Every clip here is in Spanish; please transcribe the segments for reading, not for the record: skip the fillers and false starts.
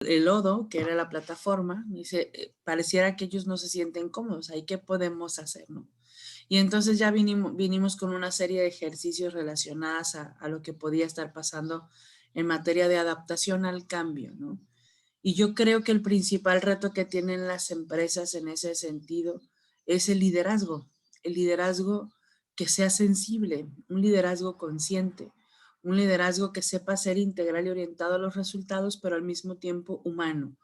el lodo, que era la plataforma, dice, pareciera que ellos no se sienten cómodos, ¿ahí qué podemos hacer, no? Y entonces ya vinimos con una serie de ejercicios relacionados a lo que podía estar pasando en materia de adaptación al cambio, ¿no? Y yo creo que el principal reto que tienen las empresas en ese sentido es el liderazgo que sea sensible, un liderazgo consciente, un liderazgo que sepa ser integral y orientado a los resultados, pero al mismo tiempo humano.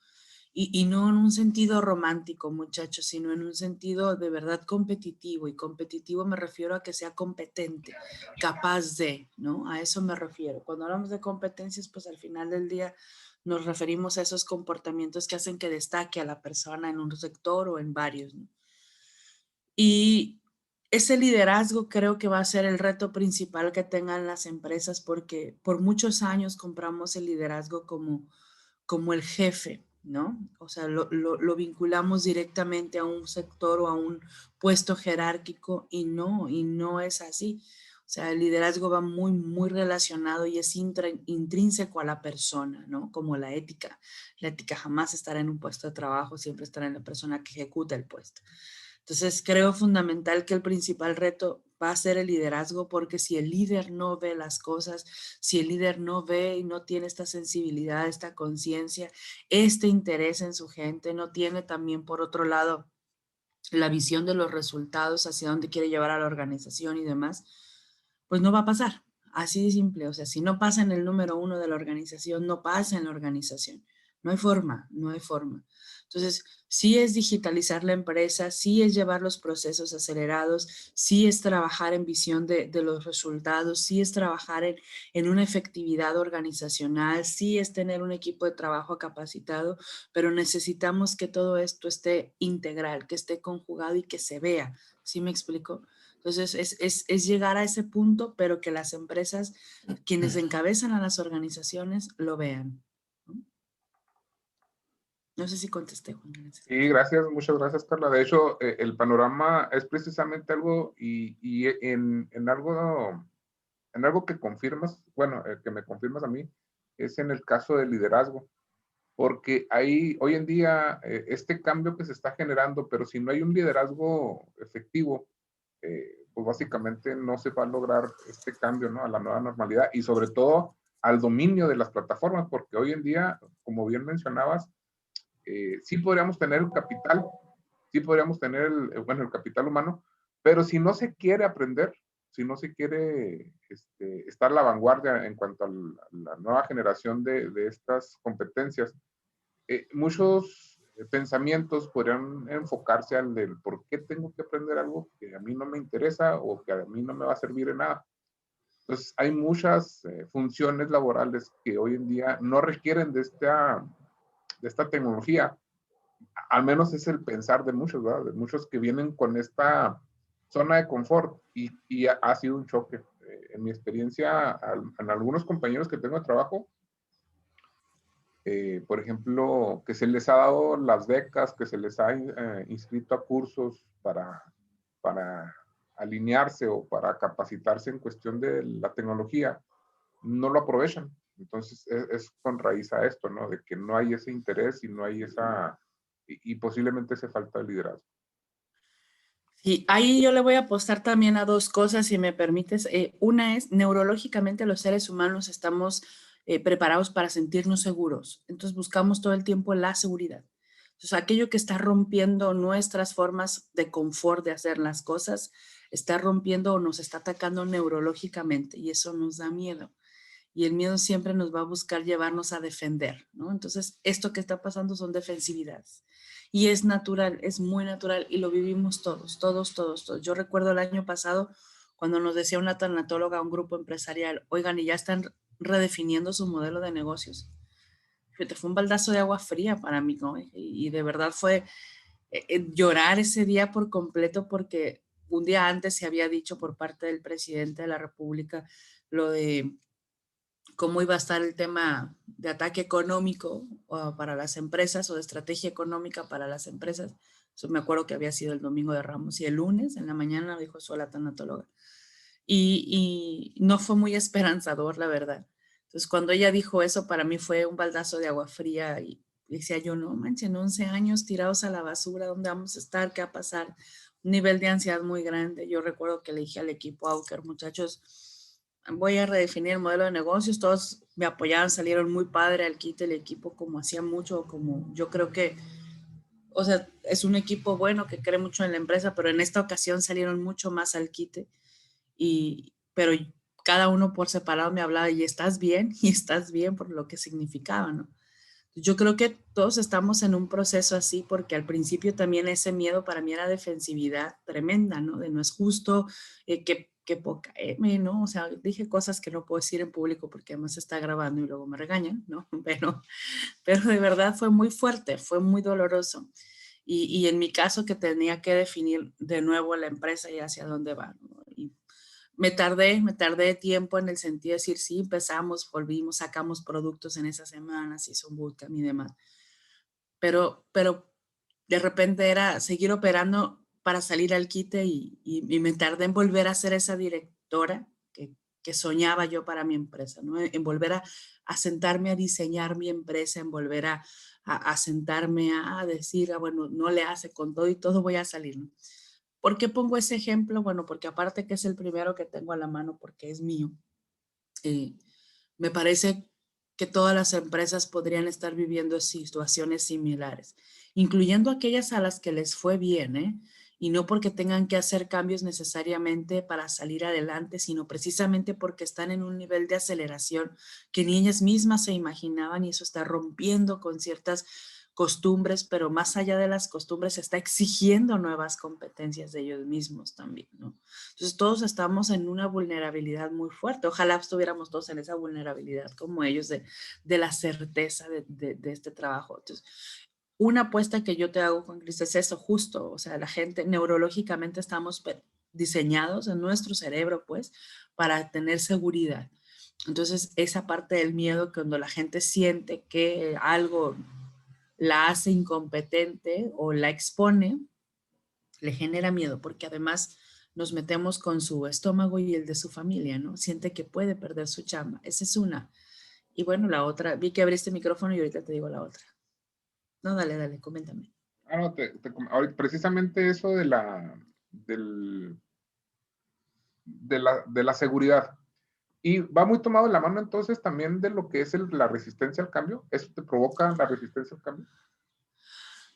Y no en un sentido romántico, muchachos, sino en un sentido de verdad competitivo. Y competitivo me refiero a que sea competente, capaz de, ¿no? A eso me refiero. Cuando hablamos de competencias, pues al final del día nos referimos a esos comportamientos que hacen que destaque a la persona en un sector o en varios, ¿no? Y ese liderazgo creo que va a ser el reto principal que tengan las empresas porque por muchos años compramos el liderazgo como el jefe, ¿no? O sea, lo vinculamos directamente a un sector o a un puesto jerárquico y no es así. O sea, el liderazgo va muy, muy relacionado y es intrínseco a la persona, ¿no? Como la ética. La ética jamás estará en un puesto de trabajo, siempre estará en la persona que ejecuta el puesto. Entonces, creo fundamental que el principal reto va a ser el liderazgo, porque si el líder no ve las cosas, si el líder no ve y no tiene esta sensibilidad, esta conciencia, este interés en su gente, no tiene también, por otro lado, la visión de los resultados, hacia dónde quiere llevar a la organización y demás, pues no va a pasar. Así de simple. O sea, si no pasa en el número uno de la organización, no pasa en la organización. No hay forma, no hay forma. Entonces, sí es digitalizar la empresa, sí es llevar los procesos acelerados, sí es trabajar en visión de los resultados, sí es trabajar en una efectividad organizacional, sí es tener un equipo de trabajo capacitado, pero necesitamos que todo esto esté integral, que esté conjugado y que se vea. ¿Sí me explico? Entonces, es llegar a ese punto, pero que las empresas, quienes encabezan a las organizaciones, lo vean. No sé si contesté, Juan. Sí, gracias, muchas gracias, Carla. De hecho, el panorama es precisamente algo y en algo que confirmas, bueno, que me confirmas a mí, es en el caso del liderazgo, porque hay hoy en día este cambio que se está generando, pero si no hay un liderazgo efectivo, pues básicamente no se va a lograr este cambio, ¿no? A la nueva normalidad y sobre todo al dominio de las plataformas, porque hoy en día, como bien mencionabas, sí podríamos tener el capital, sí podríamos tener el capital humano, pero si no se quiere aprender, si no se quiere estar a la vanguardia en cuanto a la nueva generación de estas competencias, muchos pensamientos podrían enfocarse al del por qué tengo que aprender algo que a mí no me interesa o que a mí no me va a servir en nada. Entonces, hay muchas funciones laborales que hoy en día no requieren de esta tecnología. Al menos es el pensar de muchos, ¿verdad? De muchos que vienen con esta zona de confort y ha sido un choque. En mi experiencia, en algunos compañeros que tengo de trabajo, por ejemplo, que se les ha dado las becas, que se les ha inscrito a cursos para alinearse o para capacitarse en cuestión de la tecnología, no lo aprovechan. Entonces es con raíz a esto, ¿no? De que no hay ese interés y no hay esa, y posiblemente esa falta de liderazgo. Sí, ahí yo le voy a apostar también a dos cosas, si me permites. Una es, neurológicamente los seres humanos estamos preparados para sentirnos seguros. Entonces buscamos todo el tiempo la seguridad. Entonces aquello que está rompiendo nuestras formas de confort de hacer las cosas, está rompiendo o nos está atacando neurológicamente y eso nos da miedo. Y el miedo siempre nos va a buscar llevarnos a defender, ¿no? Entonces, esto que está pasando son defensividades. Y es natural, es muy natural y lo vivimos todos, todos, todos, todos. Yo recuerdo el año pasado cuando nos decía una tanatóloga a un grupo empresarial, oigan, y ya están redefiniendo su modelo de negocios. Fue un baldazo de agua fría para mí, ¿no? Y de verdad fue llorar ese día por completo porque un día antes se había dicho por parte del presidente de la República lo de cómo iba a estar el tema de ataque económico para las empresas o de estrategia económica para las empresas. Eso me acuerdo que había sido el domingo de Ramos y el lunes en la mañana dijo eso la tanatóloga. Y no fue muy esperanzador, la verdad. Entonces, cuando ella dijo eso, para mí fue un baldazo de agua fría y decía yo, no manchen, 11 años tirados a la basura, ¿dónde vamos a estar? ¿Qué va a pasar? Un nivel de ansiedad muy grande. Yo recuerdo que le dije al equipo Auker, muchachos, voy a redefinir el modelo de negocios. Todos me apoyaron, salieron muy padre al quite el equipo, como hacía mucho, como yo creo que, o sea, es un equipo bueno que cree mucho en la empresa, pero en esta ocasión salieron mucho más al quite. Pero cada uno por separado me hablaba y estás bien por lo que significaba, ¿no? Yo creo que todos estamos en un proceso así porque al principio también ese miedo para mí era defensividad tremenda, ¿no? De no es justo, que poca M, ¿no? O sea, dije cosas que no puedo decir en público porque además se está grabando y luego me regañan, ¿no? Pero de verdad fue muy fuerte, fue muy doloroso. Y en mi caso que tenía que definir de nuevo la empresa y hacia dónde va, ¿no? Y me tardé tiempo en el sentido de decir, sí, empezamos, volvimos, sacamos productos en esas semanas, hizo un bootcamp y demás. Pero de repente era seguir operando para salir al quite y me tardé en volver a ser esa directora que soñaba yo para mi empresa, ¿no? En volver a sentarme a diseñar mi empresa, en volver a sentarme a decir, bueno, no le hace con todo y todo voy a salir, ¿no? ¿Por qué pongo ese ejemplo? Bueno, porque aparte que es el primero que tengo a la mano porque es mío, eh, me parece que todas las empresas podrían estar viviendo situaciones similares, incluyendo aquellas a las que les fue bien, ¿eh? Y no porque tengan que hacer cambios necesariamente para salir adelante, sino precisamente porque están en un nivel de aceleración que ni ellas mismas se imaginaban y eso está rompiendo con ciertas costumbres, pero más allá de las costumbres está exigiendo nuevas competencias de ellos mismos también, ¿no? Entonces todos estamos en una vulnerabilidad muy fuerte. Ojalá estuviéramos todos en esa vulnerabilidad como ellos de la certeza de este trabajo. Entonces, una apuesta que yo te hago, Juan Cristo, es eso justo. O sea, la gente neurológicamente estamos diseñados en nuestro cerebro, pues, para tener seguridad. Entonces, esa parte del miedo, cuando la gente siente que algo la hace incompetente o la expone, le genera miedo, porque además nos metemos con su estómago y el de su familia, ¿no? Siente que puede perder su chamba. Esa es una. Y bueno, la otra, vi que abriste el micrófono y ahorita te digo la otra. No, dale, coméntame. Ah, no, ahorita, precisamente eso de la seguridad. Y va muy tomado en la mano entonces también de lo que es la resistencia al cambio. ¿Eso te provoca la resistencia al cambio?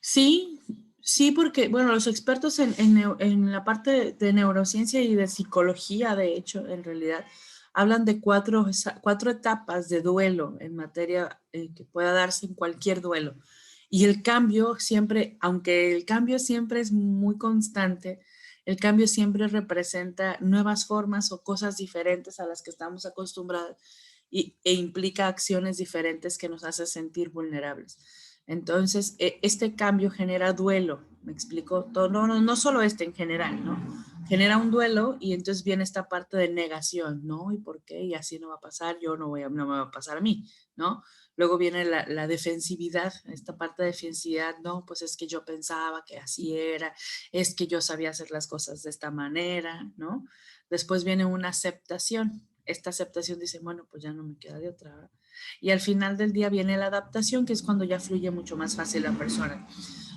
Sí, sí, porque, bueno, los expertos en la parte de neurociencia y de psicología, de hecho, en realidad, hablan de cuatro etapas de duelo en materia que pueda darse en cualquier duelo. Y el cambio siempre, aunque el cambio siempre es muy constante, el cambio siempre representa nuevas formas o cosas diferentes a las que estamos acostumbrados e implica acciones diferentes que nos hacen sentir vulnerables. Entonces, este cambio genera duelo, ¿me explico? Todo, no solo este en general, ¿no? Genera un duelo y entonces viene esta parte de negación, ¿no? ¿Y por qué? Y así no va a pasar, no me va a pasar a mí, ¿no? Luego viene la defensividad, esta parte de defensividad, no, pues es que yo pensaba que así era, es que yo sabía hacer las cosas de esta manera, ¿no? Después viene una aceptación. Esta aceptación dice, bueno, pues ya no me queda de otra. Y al final del día viene la adaptación, que es cuando ya fluye mucho más fácil la persona.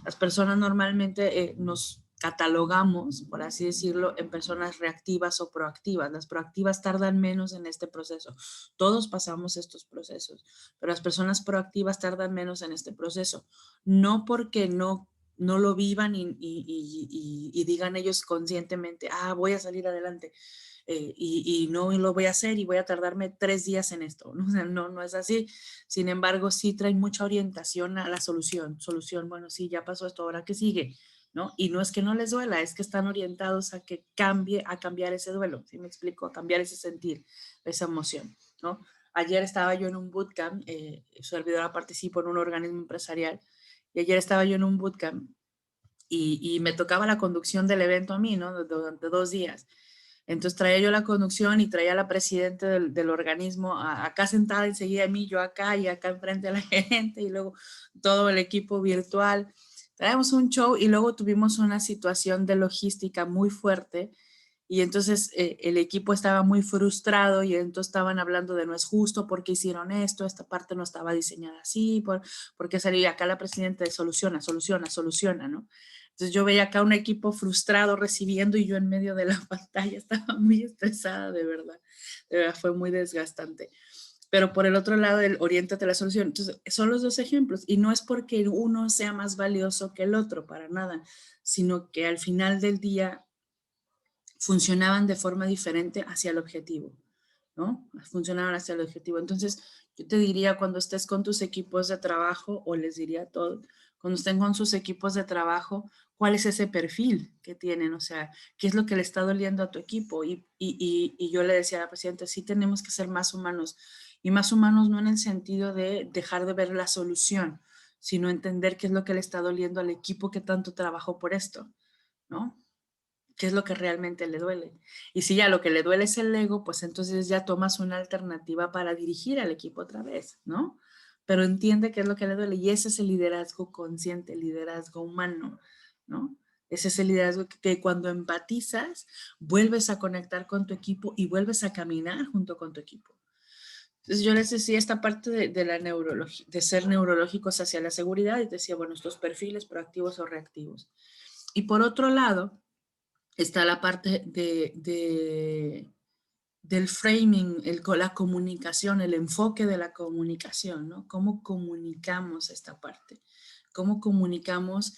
Las personas normalmente nos catalogamos, por así decirlo, en personas reactivas o proactivas. Las proactivas tardan menos en este proceso. Todos pasamos estos procesos, pero las personas proactivas tardan menos en este proceso. No porque no lo vivan y digan ellos conscientemente, voy a salir adelante. Y no lo voy a hacer y voy a tardarme 3 días en esto, ¿no? O sea, no es así. Sin embargo, sí traen mucha orientación a la solución, bueno, sí, ya pasó esto, ahora qué sigue, ¿no? Y no es que no les duela, es que están orientados a que a cambiar ese duelo, ¿sí me explico? A cambiar ese sentir, esa emoción, ¿no? Ayer estaba yo en un bootcamp, su servidora participo en un organismo empresarial, y ayer estaba yo en un bootcamp y me tocaba la conducción del evento a mí, ¿no? Durante 2 días. Entonces traía yo la conducción y traía a la presidenta del organismo acá sentada enseguida de mí, yo acá y acá enfrente a la gente y luego todo el equipo virtual. Traíamos un show y luego tuvimos una situación de logística muy fuerte Y entonces el equipo estaba muy frustrado y entonces estaban hablando de no es justo, porque hicieron esto, esta parte no estaba diseñada así, porque salió y acá la presidenta de soluciona, ¿no? Entonces yo veía acá un equipo frustrado recibiendo y yo en medio de la pantalla estaba muy estresada, de verdad fue muy desgastante. Pero por el otro lado, el oriéntate a la solución. Entonces, son los dos ejemplos. Y no es porque uno sea más valioso que el otro, para nada, sino que al final del día funcionaban de forma diferente hacia el objetivo, ¿no? Funcionaban hacia el objetivo. Entonces, yo te diría cuando estés con tus equipos de trabajo, o les diría a todos, cuando estén con sus equipos de trabajo, ¿cuál es ese perfil que tienen? O sea, ¿qué es lo que le está doliendo a tu equipo? Y yo le decía a la presidenta, sí tenemos que ser más humanos. Y más humanos no en el sentido de dejar de ver la solución, sino entender qué es lo que le está doliendo al equipo que tanto trabajó por esto, ¿no? ¿Qué es lo que realmente le duele? Y si ya lo que le duele es el ego, pues entonces ya tomas una alternativa para dirigir al equipo otra vez, ¿no? Pero entiende qué es lo que le duele y ese es el liderazgo consciente, el liderazgo humano, ¿no? Ese es el liderazgo que cuando empatizas, vuelves a conectar con tu equipo y vuelves a caminar junto con tu equipo. Entonces yo les decía esta parte de la neurología, de ser neurológicos hacia la seguridad y decía, bueno, estos perfiles proactivos o reactivos. Y por otro lado, está la parte del framing, la comunicación, el enfoque de la comunicación, ¿no? ¿Cómo comunicamos esta parte? ¿Cómo comunicamos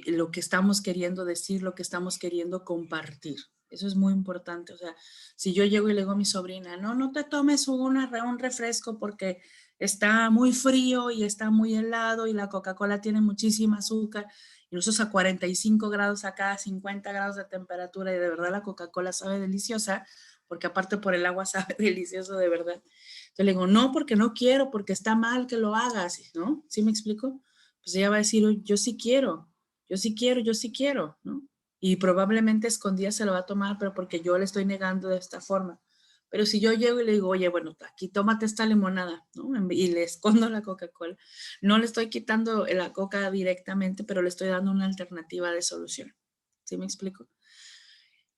lo que estamos queriendo decir, lo que estamos queriendo compartir? Eso es muy importante. O sea, si yo llego y le digo a mi sobrina, no te tomes un refresco porque está muy frío y está muy helado y la Coca-Cola tiene muchísima azúcar, y nosotros a 45 grados acá, 50 grados de temperatura, y de verdad la Coca-Cola sabe deliciosa, porque aparte por el agua sabe delicioso de verdad. Entonces le digo, no, porque no quiero, porque está mal que lo hagas, ¿no? ¿Sí me explico? Pues ella va a decir, yo sí quiero, yo sí quiero, yo sí quiero, ¿no? Y probablemente escondida se lo va a tomar, pero porque yo le estoy negando de esta forma. Pero si yo llego y le digo, oye, bueno, aquí tómate esta limonada, ¿no? Y le escondo la Coca-Cola. No le estoy quitando la coca directamente, pero le estoy dando una alternativa de solución. ¿Sí me explico?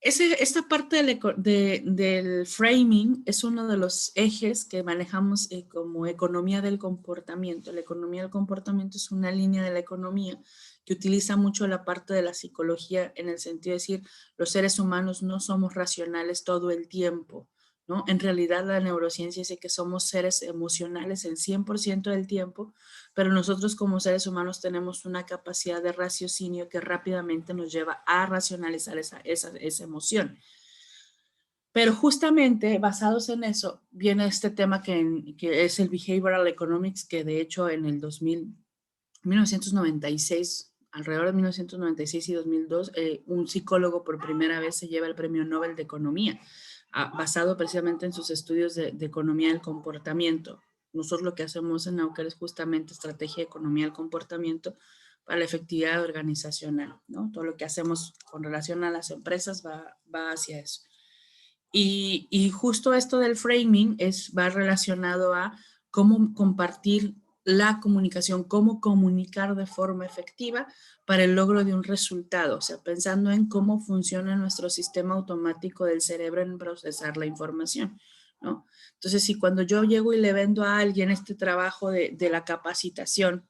Esta parte del framing es uno de los ejes que manejamos como economía del comportamiento. La economía del comportamiento es una línea de la economía que utiliza mucho la parte de la psicología en el sentido de decir, los seres humanos no somos racionales todo el tiempo, ¿no? En realidad la neurociencia dice que somos seres emocionales el 100% del tiempo, pero nosotros como seres humanos tenemos una capacidad de raciocinio que rápidamente nos lleva a racionalizar esa emoción. Pero justamente basados en eso viene este tema que es el Behavioral Economics, que de hecho en el 1996, alrededor de 1996 y 2002, un psicólogo por primera vez se lleva el Premio Nobel de Economía, basado precisamente en sus estudios de economía del comportamiento. Nosotros lo que hacemos en Nauker es justamente estrategia de economía del comportamiento para la efectividad organizacional, ¿no? Todo lo que hacemos con relación a las empresas va hacia eso. Y justo esto del framing va relacionado a cómo compartir la comunicación, cómo comunicar de forma efectiva para el logro de un resultado, o sea, pensando en cómo funciona nuestro sistema automático del cerebro en procesar la información, ¿no? Entonces, si cuando yo llego y le vendo a alguien este trabajo de la capacitación,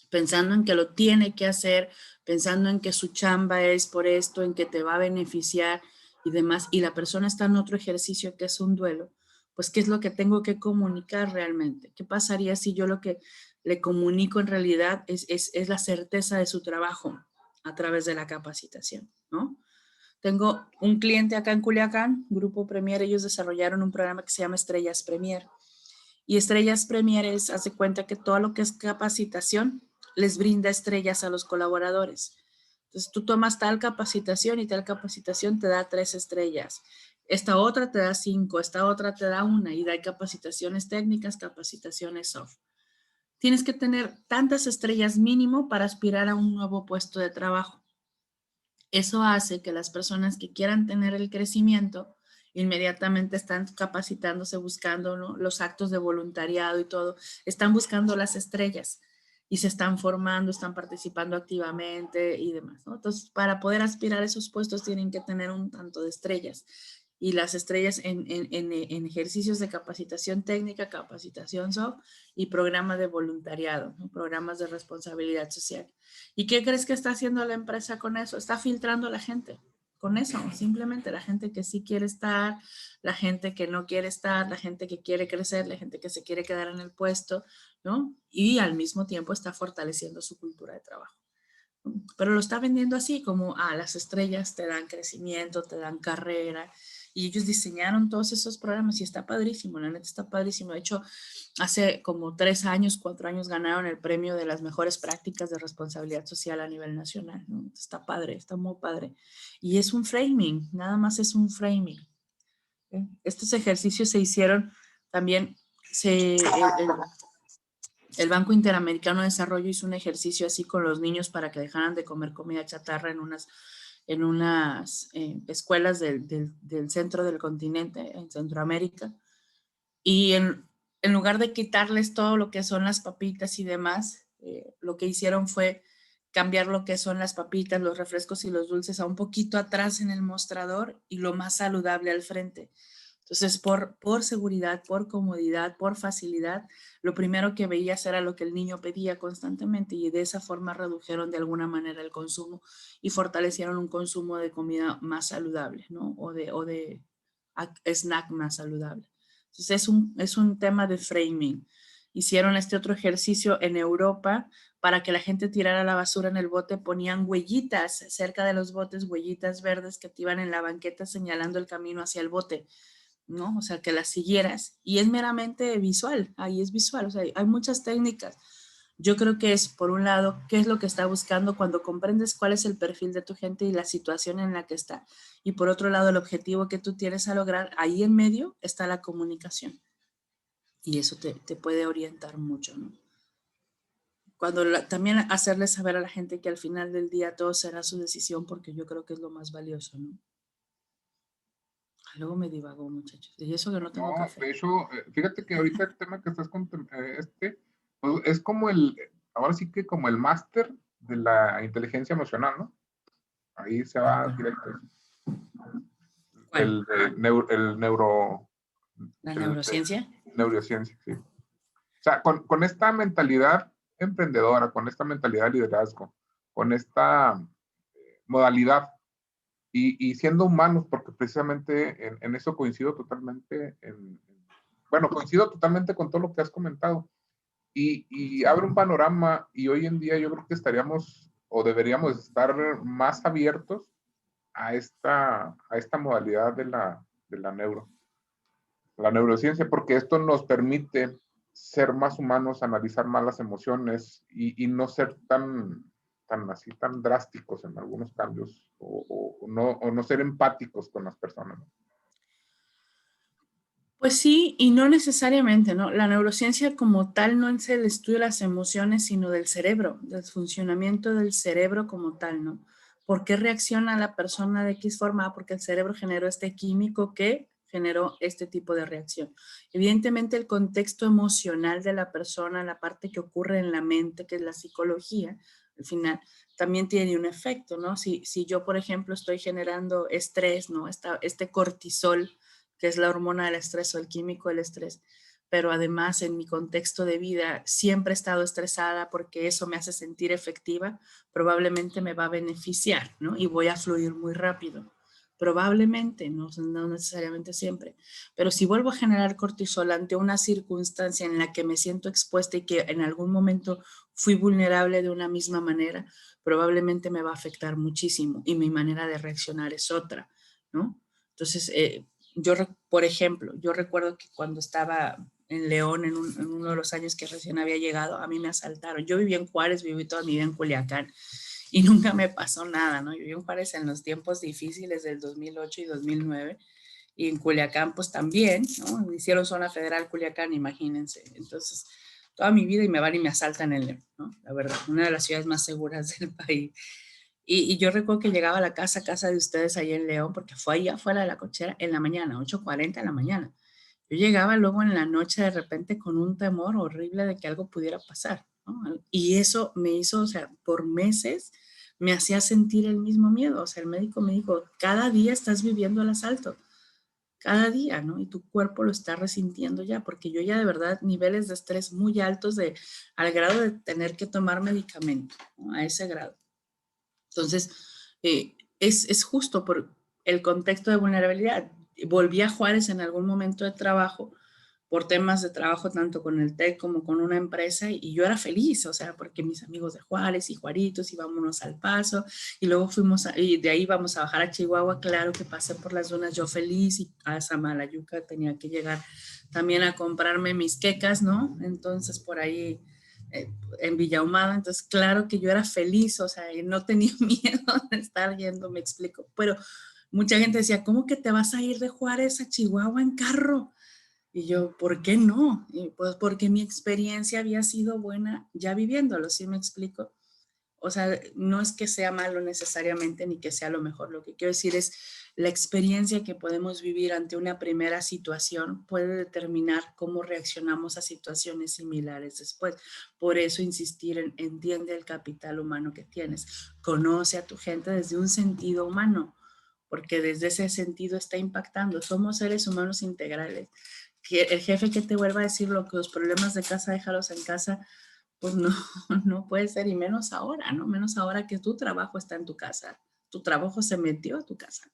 pensando en que lo tiene que hacer, pensando en que su chamba es por esto, en que te va a beneficiar y demás, y la persona está en otro ejercicio que es un duelo, pues ¿qué es lo que tengo que comunicar realmente? ¿Qué pasaría si yo lo que le comunico en realidad es la certeza de su trabajo a través de la capacitación, ¿no? Tengo un cliente acá en Culiacán, Grupo Premier, ellos desarrollaron un programa que se llama Estrellas Premier. Y Estrellas Premier es, hace cuenta que todo lo que es capacitación les brinda estrellas a los colaboradores. Entonces tú tomas tal capacitación y tal capacitación te da 3 estrellas. Esta otra te da 5, esta otra te da 1 y da capacitaciones técnicas, capacitaciones soft. Tienes que tener tantas estrellas mínimo para aspirar a un nuevo puesto de trabajo. Eso hace que las personas que quieran tener el crecimiento inmediatamente están capacitándose, buscando, ¿no?, los actos de voluntariado y todo, están buscando las estrellas. y se están formando, están participando activamente y demás, ¿no? Entonces, para poder aspirar a esos puestos tienen que tener un tanto de estrellas. Y las estrellas en ejercicios de capacitación técnica, capacitación soft y programas de voluntariado, ¿no? Programas de responsabilidad social. ¿Y qué crees que está haciendo la empresa con eso? Está filtrando a la gente con eso, simplemente la gente que sí quiere estar, la gente que no quiere estar, la gente que quiere crecer, la gente que se quiere quedar en el puesto, ¿no? Y al mismo tiempo está fortaleciendo su cultura de trabajo. Pero lo está vendiendo así, como, las estrellas te dan crecimiento, te dan carrera, y ellos diseñaron todos esos programas y está padrísimo, la neta está padrísimo. De hecho, hace como 3 años, 4 años ganaron el premio de las mejores prácticas de responsabilidad social a nivel nacional, ¿no? Está padre, está muy padre. Y es un framing, nada más es un framing. Estos ejercicios se hicieron también, el Banco Interamericano de Desarrollo hizo un ejercicio así con los niños para que dejaran de comer comida chatarra en unas escuelas del centro del continente, en Centroamérica. Y en lugar de quitarles todo lo que son las papitas y demás, lo que hicieron fue cambiar lo que son las papitas, los refrescos y los dulces a un poquito atrás en el mostrador y lo más saludable al frente. Entonces, por seguridad, por comodidad, por facilidad, lo primero que veías era lo que el niño pedía constantemente y de esa forma redujeron de alguna manera el consumo y fortalecieron un consumo de comida más saludable, ¿no? O de snack más saludable. Entonces, es un tema de framing. Hicieron este otro ejercicio en Europa para que la gente tirara la basura en el bote, ponían huellitas cerca de los botes, huellitas verdes que te iban en la banqueta señalando el camino hacia el bote, ¿no? O sea, que las siguieras. Y es meramente visual, ahí es visual, o sea, hay muchas técnicas. Yo creo que es, por un lado, qué es lo que está buscando cuando comprendes cuál es el perfil de tu gente y la situación en la que está. Y por otro lado, el objetivo que tú tienes a lograr, ahí en medio está la comunicación. Y eso te puede orientar mucho, ¿no? También hacerle saber a la gente que al final del día todo será su decisión, porque yo creo que es lo más valioso, ¿no? Luego me divagó, muchachos. Y eso que no tengo No, café. de hecho, fíjate que ahorita el tema que estás con pues, es como ahora sí que como el máster de la inteligencia emocional, ¿no? Ahí se va directo. ¿Cuál? El neuro, ¿La el de neurociencia? neurociencia, sí. O sea, con esta mentalidad emprendedora, con esta mentalidad de liderazgo, con esta modalidad y siendo humanos, porque precisamente en eso coincido totalmente, bueno, coincido totalmente con todo lo que has comentado. Y abre un panorama y hoy en día yo creo que estaríamos o deberíamos estar más abiertos a esta modalidad de la neurociencia, porque esto nos permite ser más humanos, analizar más las emociones y no ser tan drásticos en algunos cambios o no ser empáticos con las personas, ¿no? Pues sí, y no necesariamente, ¿no? La neurociencia como tal no es el estudio de las emociones, sino del cerebro, del funcionamiento del cerebro como tal, ¿no? ¿Por qué reacciona la persona de X forma? Porque el cerebro generó este químico que generó este tipo de reacción. Evidentemente el contexto emocional de la persona, la parte que ocurre en la mente, que es la psicología, al final también tiene un efecto, ¿no? Si yo, por ejemplo, estoy generando estrés, ¿no? Este cortisol, que es la hormona del estrés o el químico del estrés, pero además en mi contexto de vida siempre he estado estresada porque eso me hace sentir efectiva, probablemente me va a beneficiar, ¿no? Y voy a fluir muy rápido. Probablemente, no necesariamente siempre, pero si vuelvo a generar cortisol ante una circunstancia en la que me siento expuesta y que en algún momento fui vulnerable de una misma manera, probablemente me va a afectar muchísimo y mi manera de reaccionar es otra, ¿no? Entonces, por ejemplo, yo recuerdo que cuando estaba en León, en uno de los años que recién había llegado, a mí me asaltaron. Yo vivía en Juárez, viví toda mi vida en Culiacán y nunca me pasó nada, ¿no? Yo viví en Juárez en los tiempos difíciles del 2008 y 2009 y en Culiacán pues también, ¿no? Hicieron zona federal Culiacán, imagínense. Entonces, toda mi vida y me van y me asaltan en León, ¿no? La verdad, una de las ciudades más seguras del país. Y yo recuerdo que llegaba a la casa de ustedes ahí en León, porque fue allá afuera de la cochera en la mañana, 8:40 de la mañana. Yo llegaba luego en la noche de repente con un temor horrible de que algo pudiera pasar, ¿no? Y eso me hizo, o sea, por meses me hacía sentir el mismo miedo. O sea, el médico me dijo, cada día estás viviendo el asalto, cada día, ¿no? Y tu cuerpo lo está resintiendo ya, porque yo ya de verdad niveles de estrés muy altos al grado de tener que tomar medicamento, ¿no? A ese grado. Entonces, es justo por el contexto de vulnerabilidad. Volví a Juárez en algún momento de trabajo, por temas de trabajo tanto con el TEC como con una empresa, y yo era feliz, o sea, porque mis amigos de Juárez y Juaritos, y vámonos al Paso, y luego y de ahí vamos a bajar a Chihuahua, claro que pasé por las dunas yo feliz, y a Samalayuca tenía que llegar también a comprarme mis quecas, ¿no? Entonces por ahí en Villahumada, entonces claro que yo era feliz, o sea, y no tenía miedo de estar yendo, me explico, pero mucha gente decía, ¿cómo que te vas a ir de Juárez a Chihuahua en carro? Y yo, ¿por qué no? Y pues porque mi experiencia había sido buena ya viviéndolo, ¿sí me explico? O sea, no es que sea malo necesariamente ni que sea lo mejor. Lo que quiero decir es la experiencia que podemos vivir ante una primera situación puede determinar cómo reaccionamos a situaciones similares después. Por eso insistir en entiende el capital humano que tienes. Conoce a tu gente desde un sentido humano, porque desde ese sentido está impactando. Somos seres humanos integrales. Que el jefe que te vuelva a decir lo que los problemas de casa, déjalos en casa, pues no, no puede ser, y menos ahora, ¿no? Menos ahora que tu trabajo está en tu casa, tu trabajo se metió a tu casa.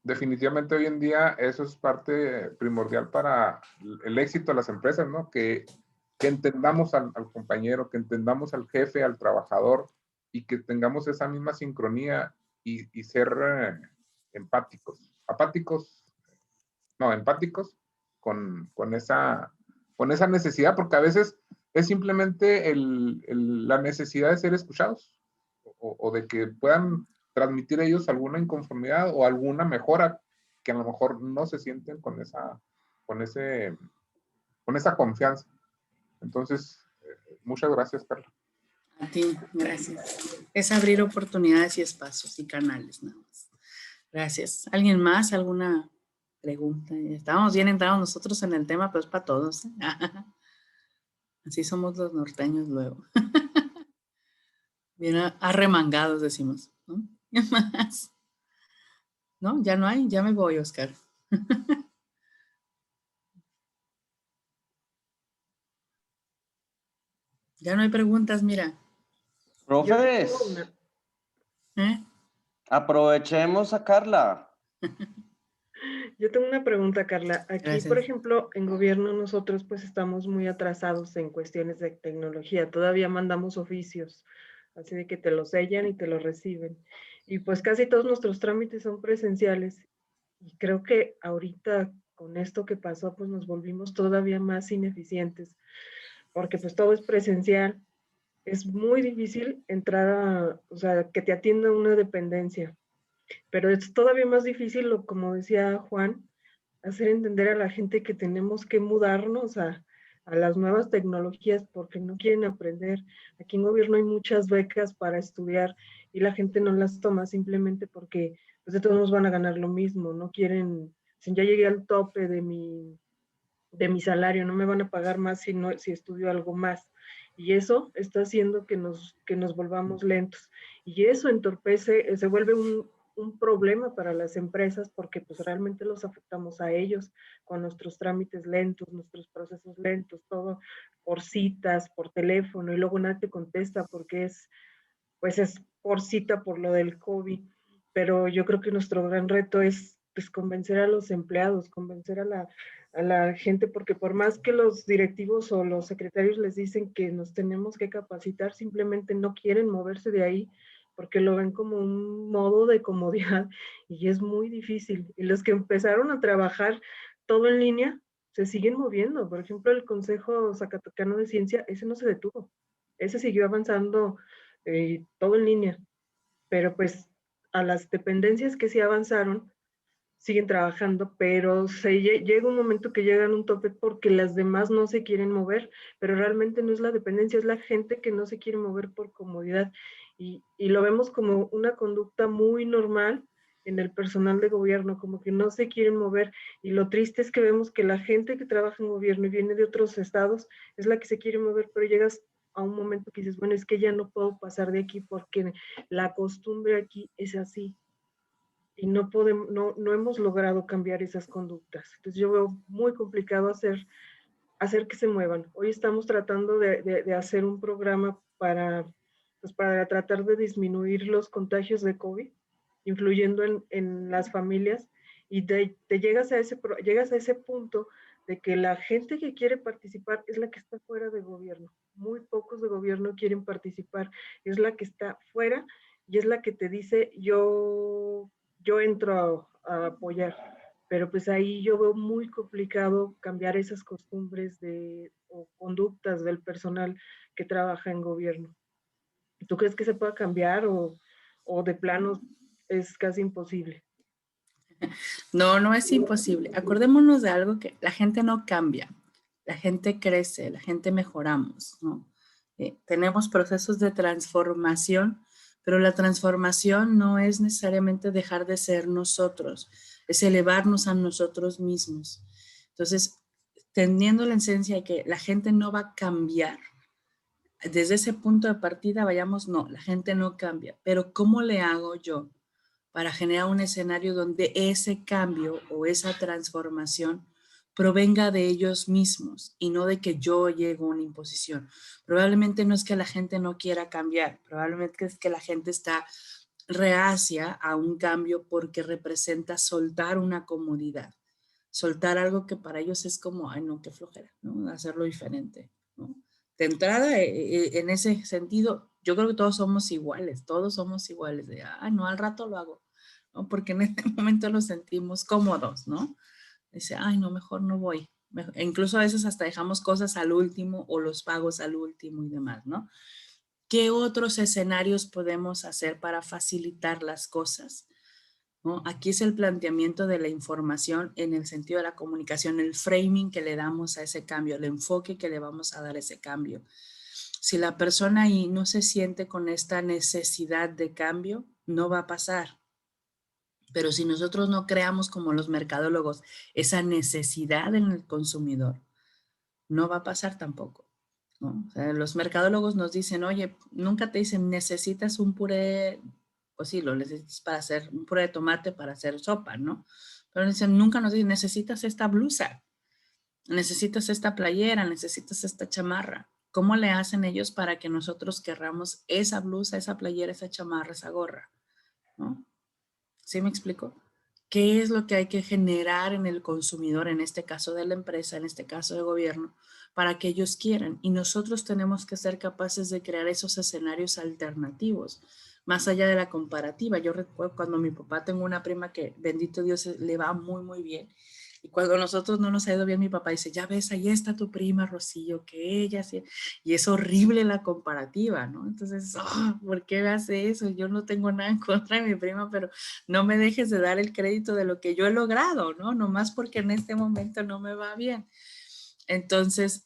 Definitivamente hoy en día eso es parte primordial para el éxito de las empresas, ¿no? Que entendamos al compañero, que entendamos al jefe, al trabajador, y que tengamos esa misma sincronía y ser empáticos. Apáticos, no, empáticos con esa necesidad, porque a veces es simplemente la necesidad de ser escuchados o de que puedan transmitir ellos alguna inconformidad o alguna mejora que a lo mejor no se sienten con esa confianza. Entonces, muchas gracias, Carla. A ti, gracias. Es abrir oportunidades y espacios y canales, nada más. Gracias. ¿Alguien más? ¿Alguna pregunta? Estábamos bien entrados nosotros en el tema, pero es para todos. Así somos los norteños luego. Bien arremangados, decimos, ¿no? ¿Qué más? No, ya no hay, ya me voy, Oscar. Ya no hay preguntas, mira. Profes, ¿Eh? aprovechemos a Carla. Yo tengo una pregunta, Carla. Aquí, por Gracias. ejemplo, en gobierno nosotros pues estamos muy atrasados en cuestiones de tecnología. Todavía mandamos oficios, así de que te los sellan y te los reciben. Y pues casi todos nuestros trámites son presenciales. Y creo que ahorita con esto que pasó, pues nos volvimos todavía más ineficientes, porque pues todo es presencial. Es muy difícil entrar o sea, que te atienda una dependencia. Pero es todavía más difícil, como decía Juan, hacer entender a la gente que tenemos que mudarnos a las nuevas tecnologías porque no quieren aprender. Aquí en gobierno hay muchas becas para estudiar y la gente no las toma simplemente porque pues de todos modos van a ganar lo mismo, no quieren, si ya llegué al tope de mi salario, no me van a pagar más si estudio algo más. Y eso está haciendo que nos volvamos lentos. Y eso entorpece, se vuelve un problema para las empresas porque pues realmente los afectamos a ellos con nuestros trámites lentos, nuestros procesos lentos, todo por citas, por teléfono, y luego nadie te contesta porque pues es por cita por lo del COVID. Pero yo creo que nuestro gran reto es pues convencer a los empleados, convencer a la gente, porque por más que los directivos o los secretarios les dicen que nos tenemos que capacitar, simplemente no quieren moverse de ahí porque lo ven como un modo de comodidad y es muy difícil. Y los que empezaron a trabajar todo en línea se siguen moviendo. Por ejemplo, el Consejo Zacatecano de Ciencia, ese no se detuvo, ese siguió avanzando todo en línea, pero pues a las dependencias que sí avanzaron, siguen trabajando, pero llega un momento que llegan a un tope porque las demás no se quieren mover, pero realmente no es la dependencia, es la gente que no se quiere mover por comodidad y lo vemos como una conducta muy normal en el personal de gobierno, como que no se quieren mover, y lo triste es que vemos que la gente que trabaja en gobierno y viene de otros estados es la que se quiere mover, pero llegas a un momento que dices, bueno, es que ya no puedo pasar de aquí porque la costumbre aquí es así y no podemos, no hemos logrado cambiar esas conductas. Entonces yo veo muy complicado hacer que se muevan. Hoy estamos tratando de hacer un programa pues para tratar de disminuir los contagios de COVID, influyendo en las familias, y llegas a ese punto de que la gente que quiere participar es la que está fuera de gobierno. Muy pocos de gobierno quieren participar, es la que está fuera y es la que te dice, yo entro a apoyar. Pero pues ahí yo veo muy complicado cambiar esas costumbres o conductas del personal que trabaja en gobierno. ¿Tú crees que se pueda cambiar o de plano es casi imposible? No, no es imposible. Acordémonos de algo, que la gente no cambia, la gente crece, la gente mejoramos, ¿no? Tenemos procesos de transformación, pero la transformación no es necesariamente dejar de ser nosotros, es elevarnos a nosotros mismos. Entonces, teniendo la esencia de que la gente no va a cambiar, desde ese punto de partida vayamos, no, la gente no cambia, pero ¿cómo le hago yo para generar un escenario donde ese cambio o esa transformación provenga de ellos mismos y no de que yo llego a una imposición? Probablemente no es que la gente no quiera cambiar, probablemente es que la gente está reacia a un cambio porque representa soltar una comodidad, soltar algo que para ellos es como, ay no, qué flojera, ¿no? Hacerlo diferente, ¿no? De entrada, en ese sentido, yo creo que todos somos iguales, de, ay no, al rato lo hago, ¿no? Porque en este momento nos sentimos cómodos, ¿no? Dice, ay no, mejor no voy. E incluso a veces hasta dejamos cosas al último o los pagos al último y demás, ¿no? ¿Qué otros escenarios podemos hacer para facilitar las cosas? ¿No? Aquí es el planteamiento de la información en el sentido de la comunicación, el framing que le damos a ese cambio, el enfoque que le vamos a dar a ese cambio. Si la persona ahí no se siente con esta necesidad de cambio, no va a pasar. Pero si nosotros no creamos, como los mercadólogos, esa necesidad en el consumidor, no va a pasar tampoco, ¿no? O sea, los mercadólogos nos dicen, oye, nunca te dicen, necesitas un puré, pues sí, lo necesitas para hacer un puré de tomate para hacer sopa, ¿no? Pero dicen, nunca nos dicen, necesitas esta blusa, necesitas esta playera, necesitas esta chamarra. ¿Cómo le hacen ellos para que nosotros querramos esa blusa, esa playera, esa chamarra, esa gorra? ¿No? ¿Sí me explico? ¿Qué es lo que hay que generar en el consumidor, en este caso de la empresa, en este caso de gobierno, para que ellos quieran? Y nosotros tenemos que ser capaces de crear esos escenarios alternativos, más allá de la comparativa. Yo recuerdo cuando mi papá, tengo una prima que, bendito Dios, le va muy, muy bien. Y cuando a nosotros no nos ha ido bien, mi papá dice, ya ves, ahí está tu prima Rocío, que ella sí. Y es horrible la comparativa, ¿no? Entonces, oh, ¿por qué hace eso? Yo no tengo nada en contra de mi prima, pero no me dejes de dar el crédito de lo que yo he logrado, ¿no? Nomás porque en este momento no me va bien. Entonces,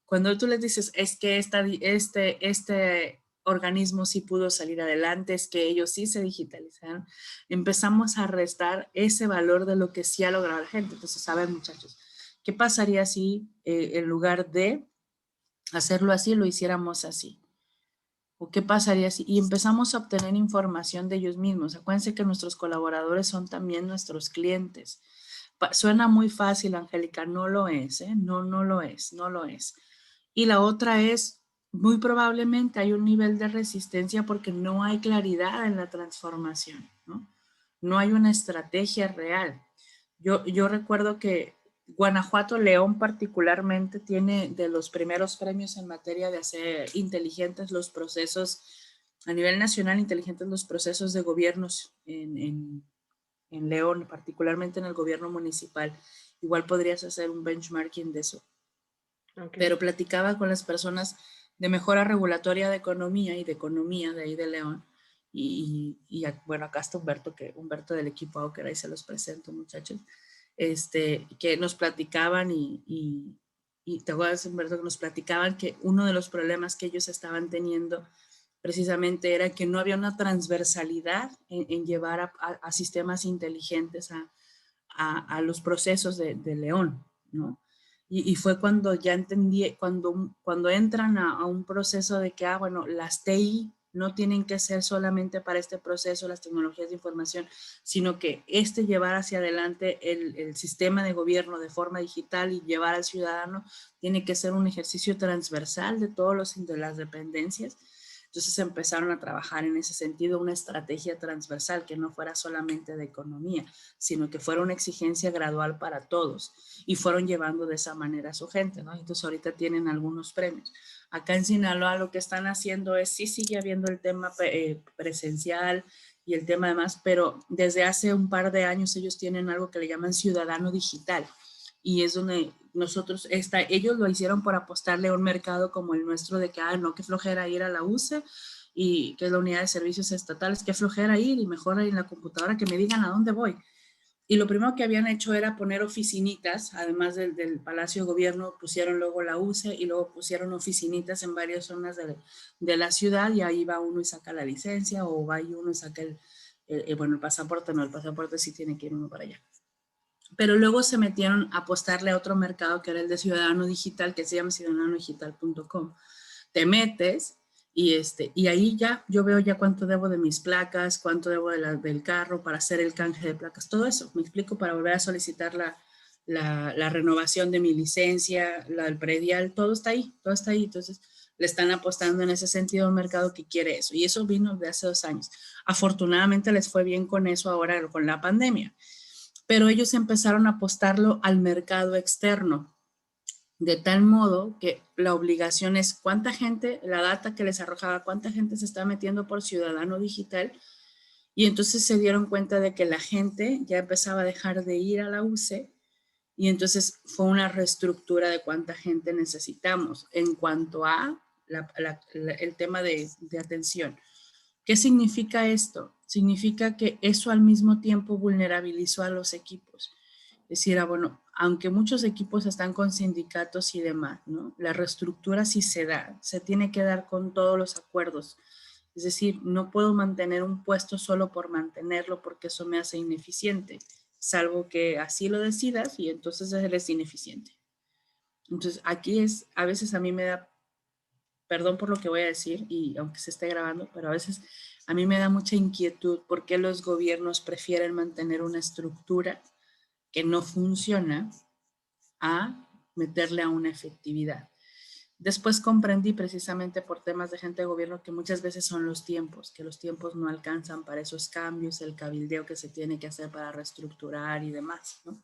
cuando tú les dices, es que este organismo sí pudo salir adelante, es que ellos sí se digitalizaron, empezamos a restar ese valor de lo que sí ha logrado la gente. Entonces, a ver, muchachos, ¿qué pasaría si en lugar de hacerlo así, lo hiciéramos así? ¿O qué pasaría si? Y empezamos a obtener información de ellos mismos. Acuérdense que nuestros colaboradores son también nuestros clientes. Suena muy fácil, Angélica, no lo es, ¿eh? No, no lo es, no lo es. Y la otra es, muy probablemente hay un nivel de resistencia porque no hay claridad en la transformación, ¿no? No hay una estrategia real. Yo recuerdo que Guanajuato, León particularmente, tiene de los primeros premios en materia de hacer inteligentes los procesos, a nivel nacional, inteligentes los procesos de gobiernos en León, particularmente en el gobierno municipal. Igual podrías hacer un benchmarking de eso. Okay. Pero platicaba con las personas de mejora regulatoria de economía y de economía de ahí de León. Y bueno, acá está Humberto del equipo Auker, ahí se los presento, muchachos. Que nos platicaban y te acuerdas, Humberto, que nos platicaban que uno de los problemas que ellos estaban teniendo precisamente era que no había una transversalidad en llevar a sistemas inteligentes a los procesos de León, ¿no? Y fue cuando ya entendí, cuando entran a un proceso de que, bueno, las TI no tienen que ser solamente para este proceso, las tecnologías de información, sino que llevar hacia adelante el sistema de gobierno de forma digital y llevar al ciudadano tiene que ser un ejercicio transversal de de las dependencias. Entonces empezaron a trabajar en ese sentido una estrategia transversal que no fuera solamente de economía, sino que fuera una exigencia gradual para todos y fueron llevando de esa manera a su gente, ¿no? Entonces ahorita tienen algunos premios. Acá en Sinaloa lo que están haciendo es, sí sigue habiendo el tema presencial y el tema demás, pero desde hace un par de años ellos tienen algo que le llaman Ciudadano Digital y es donde nosotros, ellos lo hicieron por apostarle a un mercado como el nuestro de que, no, qué flojera ir a la UCE y que es la Unidad de Servicios Estatales, qué flojera ir y mejor en la computadora que me digan a dónde voy. Y lo primero que habían hecho era poner oficinitas, además del Palacio de Gobierno, pusieron luego la UCE y luego pusieron oficinitas en varias zonas de la ciudad y ahí va uno y saca la licencia o va y uno y saca el pasaporte, no, el pasaporte sí tiene que ir uno para allá. Pero luego se metieron a apostarle a otro mercado que era el de Ciudadano Digital, que se llama ciudadanodigital.com. Te metes y ahí ya yo veo ya cuánto debo de mis placas, cuánto debo del carro para hacer el canje de placas, todo eso. Me explico, para volver a solicitar la renovación de mi licencia, la del predial, todo está ahí, todo está ahí. Entonces le están apostando en ese sentido a un mercado que quiere eso. Y eso vino de hace 2 años. Afortunadamente les fue bien con eso ahora con la pandemia. Pero ellos empezaron a apostarlo al mercado externo, de tal modo que la obligación es cuánta gente, la data que les arrojaba, cuánta gente se está metiendo por Ciudadano Digital, y entonces se dieron cuenta de que la gente ya empezaba a dejar de ir a la UCE, y entonces fue una reestructura de cuánta gente necesitamos en cuanto a el tema de atención. ¿Qué significa esto? Significa que eso al mismo tiempo vulnerabilizó a los equipos. Es decir, bueno, aunque muchos equipos están con sindicatos y demás, ¿no? La reestructura sí se da, se tiene que dar con todos los acuerdos. Es decir, no puedo mantener un puesto solo por mantenerlo porque eso me hace ineficiente, salvo que así lo decidas y entonces eres ineficiente. Entonces, a veces a mí me da, perdón por lo que voy a decir, y aunque se esté grabando, pero a veces a mí me da mucha inquietud por qué los gobiernos prefieren mantener una estructura que no funciona a meterle a una efectividad. Después comprendí precisamente por temas de gente de gobierno que muchas veces son los tiempos, que los tiempos no alcanzan para esos cambios, el cabildeo que se tiene que hacer para reestructurar y demás, ¿no?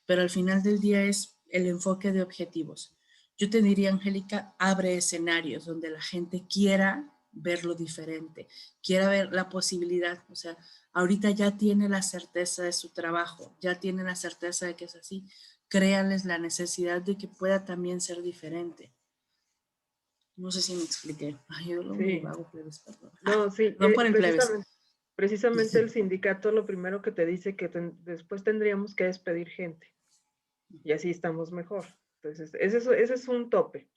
Pero al final del día es el enfoque de objetivos. Yo te diría, Angélica, abre escenarios donde la gente quiera verlo diferente, quiera ver la posibilidad, o sea, ahorita ya tiene la certeza de su trabajo, ya tiene la certeza de que es así, créanles la necesidad de que pueda también ser diferente. No sé si me expliqué. Ay, yo lo Sí. vago, plebes, perdón. No, sí, Perdón por el plebes. Precisamente el sindicato lo primero que te dice que después tendríamos que despedir gente y así estamos mejor. Entonces, ese es un tope.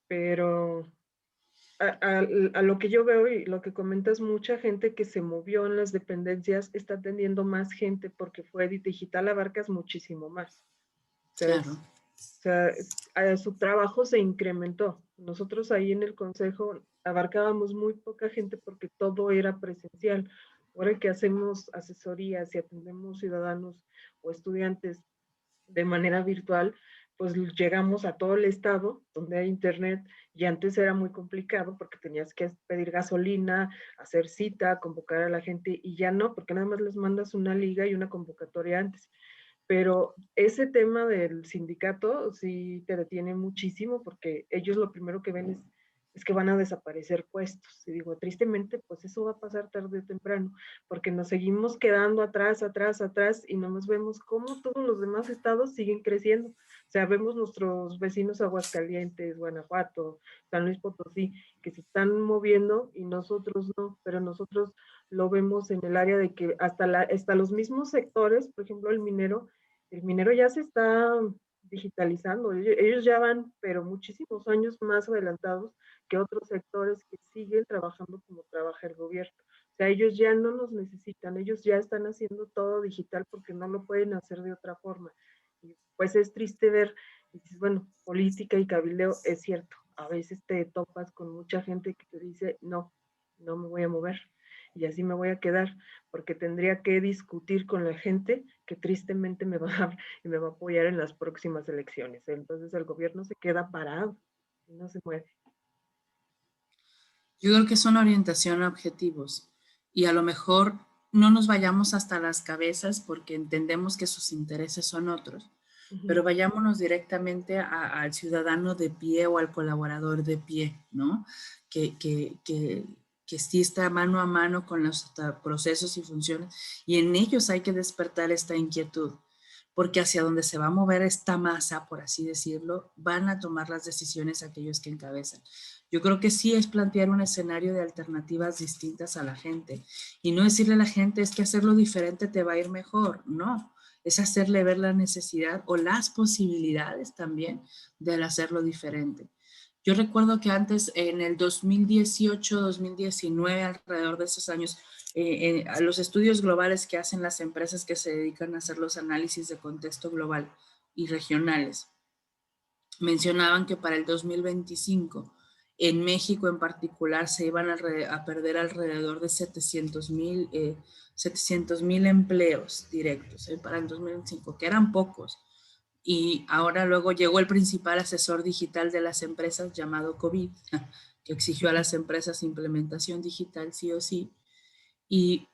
Pero a lo que yo veo y lo que comentas, mucha gente que se movió en las dependencias está atendiendo más gente porque fue digital, abarcas muchísimo más. Claro. Su trabajo se incrementó. Nosotros ahí en el consejo abarcábamos muy poca gente porque todo era presencial. Ahora que hacemos asesorías y atendemos ciudadanos o estudiantes de manera virtual, pues llegamos a todo el estado donde hay internet y antes era muy complicado porque tenías que pedir gasolina, hacer cita, convocar a la gente y ya no, porque nada más les mandas una liga y una convocatoria antes. Pero ese tema del sindicato sí te detiene muchísimo porque ellos lo primero que ven es que van a desaparecer puestos. Y digo, tristemente, pues eso va a pasar tarde o temprano, porque nos seguimos quedando atrás y nomás vemos cómo todos los demás estados siguen creciendo. O sea, vemos nuestros vecinos Aguascalientes, Guanajuato, San Luis Potosí, que se están moviendo y nosotros no, pero nosotros lo vemos en el área de que hasta los mismos sectores, por ejemplo, el minero ya se está digitalizando. Ellos ya van, pero muchísimos años más adelantados que otros sectores que siguen trabajando como trabaja el gobierno. O sea, ellos ya no nos necesitan, ellos ya están haciendo todo digital porque no lo pueden hacer de otra forma. Y pues es triste ver, y dices, bueno, política y cabildeo es cierto. A veces te topas con mucha gente que te dice, no, no me voy a mover y así me voy a quedar, porque tendría que discutir con la gente que tristemente me va a dar y me va a apoyar en las próximas elecciones. Entonces el gobierno se queda parado y no se mueve. Yo creo que es una orientación a objetivos y a lo mejor no nos vayamos hasta las cabezas porque entendemos que sus intereses son otros, pero vayámonos directamente al ciudadano de pie o al colaborador de pie, ¿no? Que sí está mano a mano con los procesos y funciones, y en ellos hay que despertar esta inquietud, porque hacia donde se va a mover esta masa, por así decirlo, van a tomar las decisiones aquellos que encabezan. Yo creo que sí es plantear un escenario de alternativas distintas a la gente, y no decirle a la gente es que hacerlo diferente te va a ir mejor, no, es hacerle ver la necesidad o las posibilidades también de hacerlo diferente. Yo recuerdo que antes, en el 2018, 2019, alrededor de esos años, a los estudios globales que hacen las empresas que se dedican a hacer los análisis de contexto global y regionales, mencionaban que para el 2025, en México en particular, se iban a perder alrededor de 700,000 empleos directos para el 2025, que eran pocos. Y ahora luego llegó el principal asesor digital de las empresas llamado COVID, que exigió a las empresas implementación digital sí o sí. Y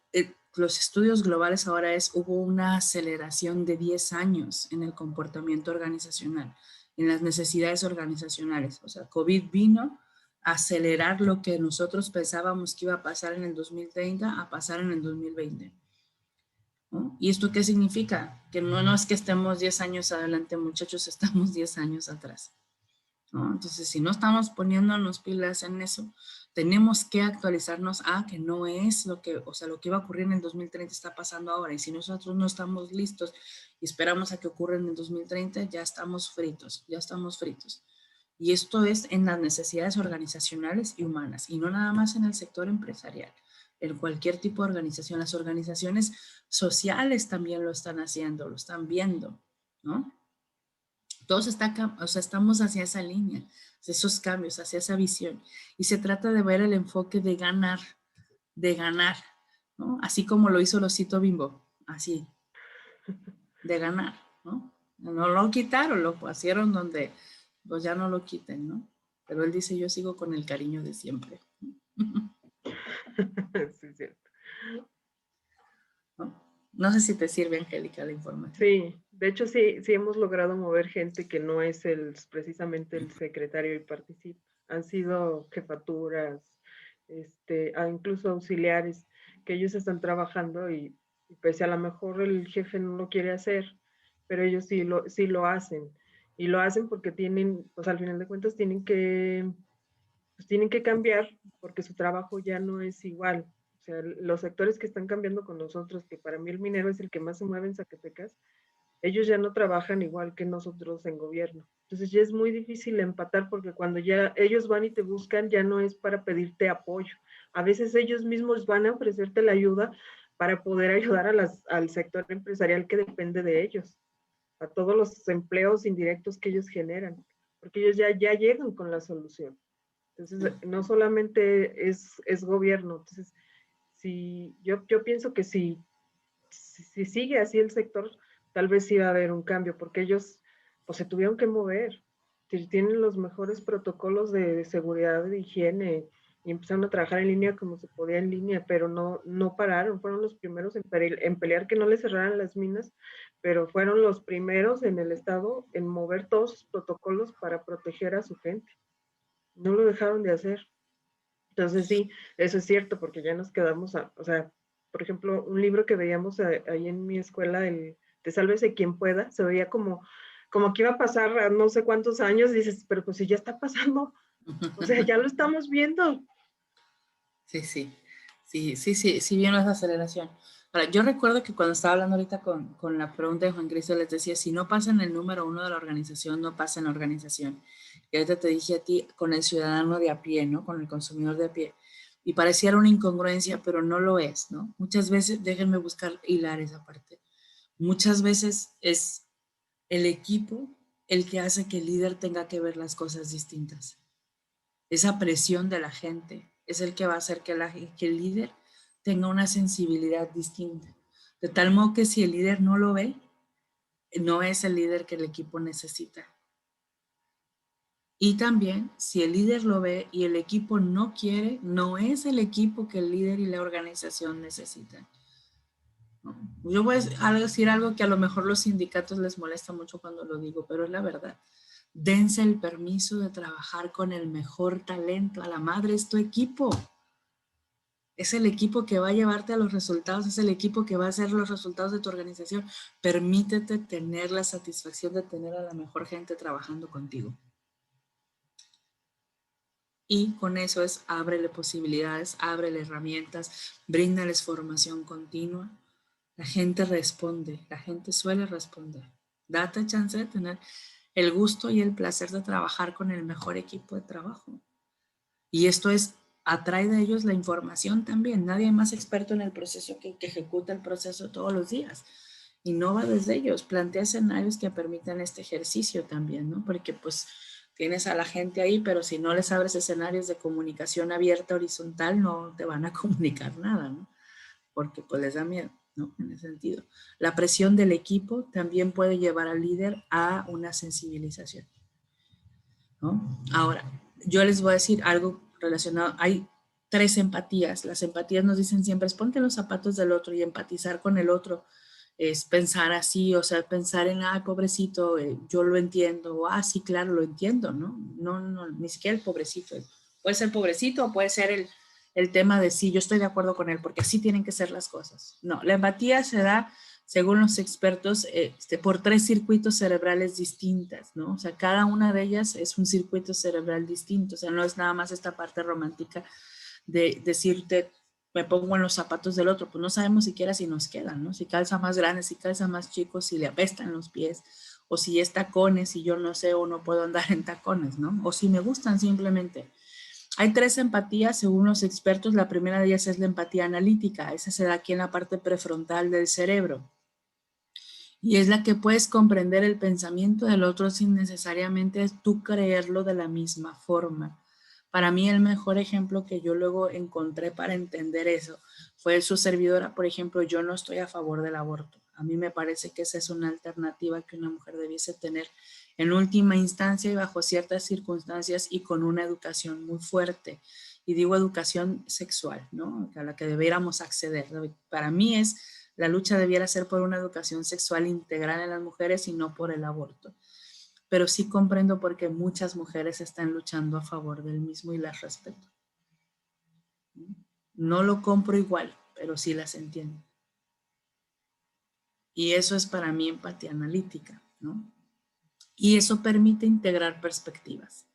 los estudios globales ahora hubo una aceleración de 10 años en el comportamiento organizacional, en las necesidades organizacionales. O sea, COVID vino a acelerar lo que nosotros pensábamos que iba a pasar en el 2030 a pasar en el 2020. ¿No? ¿Y esto qué significa? Que no es que estemos 10 años adelante, muchachos, estamos 10 años atrás, ¿no? Entonces, si no estamos poniéndonos pilas en eso, tenemos que actualizarnos a que no es lo que iba a ocurrir en el 2030 está pasando ahora. Y si nosotros no estamos listos y esperamos a que ocurra en el 2030, ya estamos fritos, ya estamos fritos. Y esto es en las necesidades organizacionales y humanas, y no nada más en el sector empresarial, en cualquier tipo de organización. Las organizaciones sociales también lo están haciendo, lo están viendo, ¿no? Todos estamos hacia esa línea, hacia esos cambios, hacia esa visión. Y se trata de ver el enfoque de ganar, ¿no? Así como lo hizo el Osito Bimbo, así, de ganar, ¿no? No lo quitaron, lo pusieron donde pues ya no lo quiten, ¿no? Pero él dice, yo sigo con el cariño de siempre. Sí, es cierto. ¿No? No sé si te sirve, Angélica, la información. Sí, de hecho sí hemos logrado mover gente que no es precisamente el secretario y participa. Han sido jefaturas, incluso auxiliares, que ellos están trabajando y pues a lo mejor el jefe no lo quiere hacer, pero ellos sí lo hacen. Y lo hacen porque tienen, pues al final de cuentas tienen que cambiar porque su trabajo ya no es igual. O sea, los sectores que están cambiando con nosotros, que para mí el minero es el que más se mueve en Zacatecas, ellos ya no trabajan igual que nosotros en gobierno. Entonces ya es muy difícil empatar porque cuando ya ellos van y te buscan, ya no es para pedirte apoyo. A veces ellos mismos van a ofrecerte la ayuda para poder ayudar al sector empresarial que depende de ellos, a todos los empleos indirectos que ellos generan, porque ellos ya llegan con la solución. Entonces, no solamente es gobierno. Entonces, yo pienso que si sigue así el sector, tal vez sí va a haber un cambio, porque ellos pues se tuvieron que mover. Tienen los mejores protocolos de seguridad, de higiene, y empezaron a trabajar en línea como se podía en línea, pero no pararon. Fueron los primeros en pelear que no les cerraran las minas, pero fueron los primeros en el estado en mover todos sus protocolos para proteger a su gente. No lo dejaron de hacer. Entonces sí, eso es cierto, porque ya nos quedamos, o sea, por ejemplo, un libro que veíamos ahí en mi escuela, el de Sálvese quien pueda, se veía como que iba a pasar a no sé cuántos años, y dices, pero pues si ya está pasando, o sea, ya lo estamos viendo. Sí, sí, sí, sí, sí, sí vino esa aceleración. Ahora, yo recuerdo que cuando estaba hablando ahorita con la pregunta de Juan Cristo, les decía, si no pasa en el número 1 de la organización, no pasa en la organización. Y ahorita te dije a ti con el ciudadano de a pie, ¿no? Con el consumidor de a pie. Y pareciera una incongruencia, pero no lo es, ¿no? Muchas veces, déjenme buscar hilar esa parte. Muchas veces es el equipo el que hace que el líder tenga que ver las cosas distintas. Esa presión de la gente es el que va a hacer que el líder tenga una sensibilidad distinta. De tal modo que si el líder no lo ve, no es el líder que el equipo necesita. Y también, si el líder lo ve y el equipo no quiere, no es el equipo que el líder y la organización necesitan. Yo voy a decir algo que a lo mejor los sindicatos les molesta mucho cuando lo digo, pero es la verdad. Dense el permiso de trabajar con el mejor talento. A la madre es tu equipo. Es el equipo que va a llevarte a los resultados, es el equipo que va a hacer los resultados de tu organización. Permítete tener la satisfacción de tener a la mejor gente trabajando contigo. Y con eso es, ábrele posibilidades, ábrele herramientas, bríndales formación continua. La gente responde, la gente suele responder. Date chance de tener el gusto y el placer de trabajar con el mejor equipo de trabajo. Y esto es, atrae de ellos la información también. Nadie más experto en el proceso que ejecuta el proceso todos los días. Innova desde ellos, plantea escenarios que permitan este ejercicio también, ¿no? Porque pues tienes a la gente ahí, pero si no les abres escenarios de comunicación abierta horizontal, no te van a comunicar nada, ¿no? Porque pues les da miedo, ¿no? En ese sentido. La presión del equipo también puede llevar al líder a una sensibilización, ¿no? Ahora, yo les voy a decir algo relacionado. Hay 3 empatías. Las empatías nos dicen siempre es ponte los zapatos del otro y empatizar con el otro. Es pensar así, o sea, pensar en, ay, pobrecito, yo lo entiendo, o, sí, claro, lo entiendo, ¿no? No, ni siquiera el pobrecito. Puede ser pobrecito o puede ser el tema de sí, yo estoy de acuerdo con él, porque así tienen que ser las cosas. No, la empatía se da, según los expertos, por 3 circuitos cerebrales distintas, ¿no? O sea, cada una de ellas es un circuito cerebral distinto, o sea, no es nada más esta parte romántica de decirte, me pongo en los zapatos del otro, pues no sabemos siquiera si nos quedan, ¿no? Si calza más grande, si calza más chico, si le apestan los pies, o si es tacones y yo no sé o no puedo andar en tacones, ¿no? O si me gustan simplemente. Hay 3 empatías según los expertos. La primera de ellas es la empatía analítica. Esa se da aquí en la parte prefrontal del cerebro. Y es la que puedes comprender el pensamiento del otro sin necesariamente tú creerlo de la misma forma. Para mí el mejor ejemplo que yo luego encontré para entender eso fue su servidora. Por ejemplo, yo no estoy a favor del aborto. A mí me parece que esa es una alternativa que una mujer debiese tener en última instancia y bajo ciertas circunstancias y con una educación muy fuerte. Y digo educación sexual, ¿no? A la que debiéramos acceder. Para mí la lucha debiera ser por una educación sexual integral en las mujeres y no por el aborto. Pero sí comprendo por qué muchas mujeres están luchando a favor del mismo y las respeto. No lo compro igual, pero sí las entiendo. Y eso es para mí empatía analítica, ¿no? Y eso permite integrar perspectivas,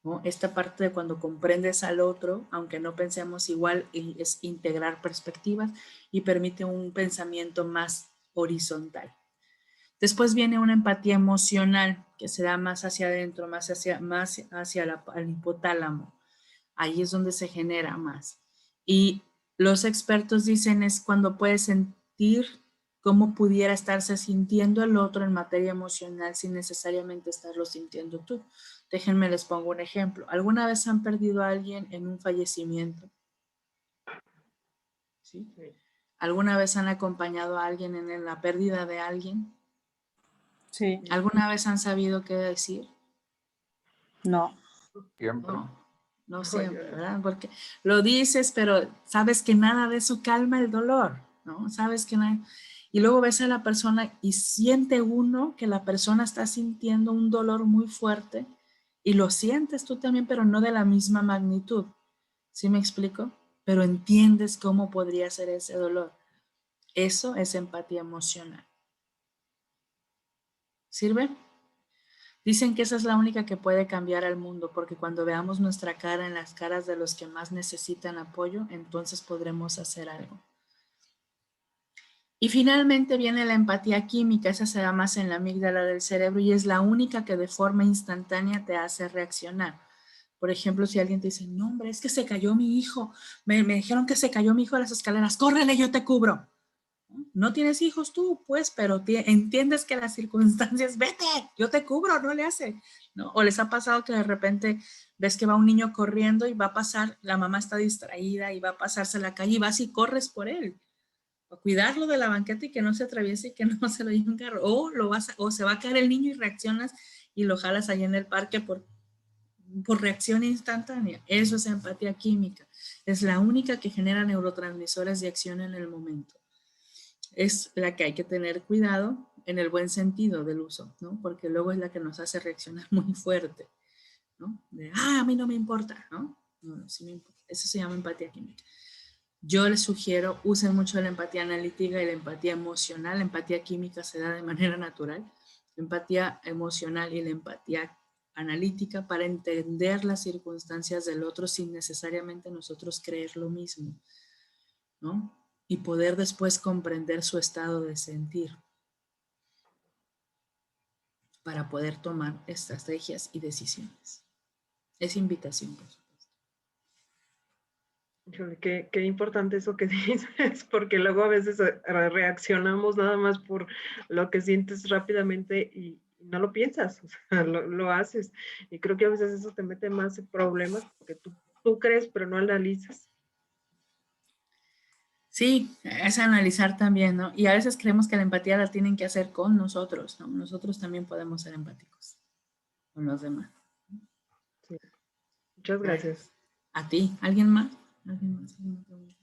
¿no? Esta parte de cuando comprendes al otro, aunque no pensemos igual, es integrar perspectivas y permite un pensamiento más horizontal. Después viene una empatía emocional que se da más hacia adentro, más hacia el hipotálamo. Ahí es donde se genera más. Y los expertos dicen es cuando puedes sentir cómo pudiera estarse sintiendo el otro en materia emocional sin necesariamente estarlo sintiendo tú. Déjenme les pongo un ejemplo. ¿Alguna vez han perdido a alguien en un fallecimiento? ¿Sí? ¿Alguna vez han acompañado a alguien en la pérdida de alguien? Sí. ¿Alguna vez han sabido qué decir? No. Siempre. No siempre, ¿verdad? Porque lo dices, pero sabes que nada de eso calma el dolor, ¿no? Sabes que nada. Y luego ves a la persona y siente uno que la persona está sintiendo un dolor muy fuerte y lo sientes tú también, pero no de la misma magnitud. ¿Sí me explico? Pero entiendes cómo podría ser ese dolor. Eso es empatía emocional. ¿Sirve? Dicen que esa es la única que puede cambiar al mundo, porque cuando veamos nuestra cara en las caras de los que más necesitan apoyo, entonces podremos hacer algo. Y finalmente viene la empatía química, esa se da más en la amígdala del cerebro y es la única que de forma instantánea te hace reaccionar. Por ejemplo, si alguien te dice, no hombre, es que se cayó mi hijo, me dijeron que se cayó mi hijo a las escaleras, córrele, yo te cubro. No tienes hijos tú, pues, pero entiendes que las circunstancias, vete, yo te cubro, no le hace. ¿No? O les ha pasado que de repente ves que va un niño corriendo y va a pasar, la mamá está distraída y va a pasarse la calle y vas y corres por él. O cuidarlo de la banqueta y que no se atraviese y que no se lo lleve un carro. O se va a caer el niño y reaccionas y lo jalas ahí en el parque por reacción instantánea. Eso es empatía química. Es la única que genera neurotransmisores de acción en el momento. Es la que hay que tener cuidado en el buen sentido del uso, ¿no? Porque luego es la que nos hace reaccionar muy fuerte, ¿no? De, a mí no me importa, ¿no? No, sí me importa. Eso se llama empatía química. Yo les sugiero, usen mucho la empatía analítica y la empatía emocional. La empatía química se da de manera natural. La empatía emocional y la empatía analítica para entender las circunstancias del otro sin necesariamente nosotros creer lo mismo, ¿no? Y poder después comprender su estado de sentir para poder tomar estrategias y decisiones. Es invitación, por supuesto. Híjole, qué importante eso que dices, porque luego a veces reaccionamos nada más por lo que sientes rápidamente y no lo piensas, o sea, lo haces. Y creo que a veces eso te mete más problemas porque tú crees, pero no analizas. Sí, es analizar también, ¿no? Y a veces creemos que la empatía la tienen que hacer con nosotros, ¿no? Nosotros también podemos ser empáticos con los demás. Sí. Muchas gracias. A ti, ¿alguien más? ¿Alguien más? ¿Alguna pregunta?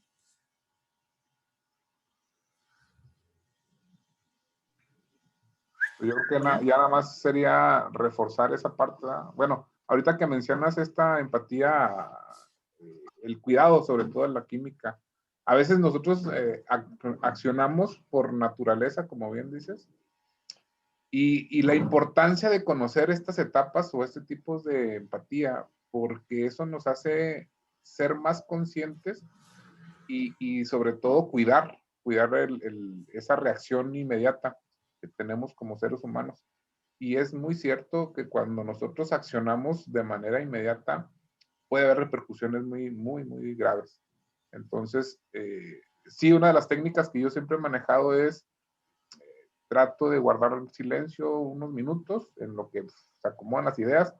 Yo creo que ya nada más sería reforzar esa parte, ¿verdad? Bueno, ahorita que mencionas esta empatía, el cuidado sobre todo en la química, a veces nosotros accionamos por naturaleza, como bien dices, y la importancia de conocer estas etapas o este tipo de empatía, porque eso nos hace ser más conscientes y sobre todo cuidar esa reacción inmediata que tenemos como seres humanos. Y es muy cierto que cuando nosotros accionamos de manera inmediata, puede haber repercusiones muy, muy, muy graves. Entonces, sí, una de las técnicas que yo siempre he manejado es trato de guardar el silencio unos minutos en lo que se acomodan las ideas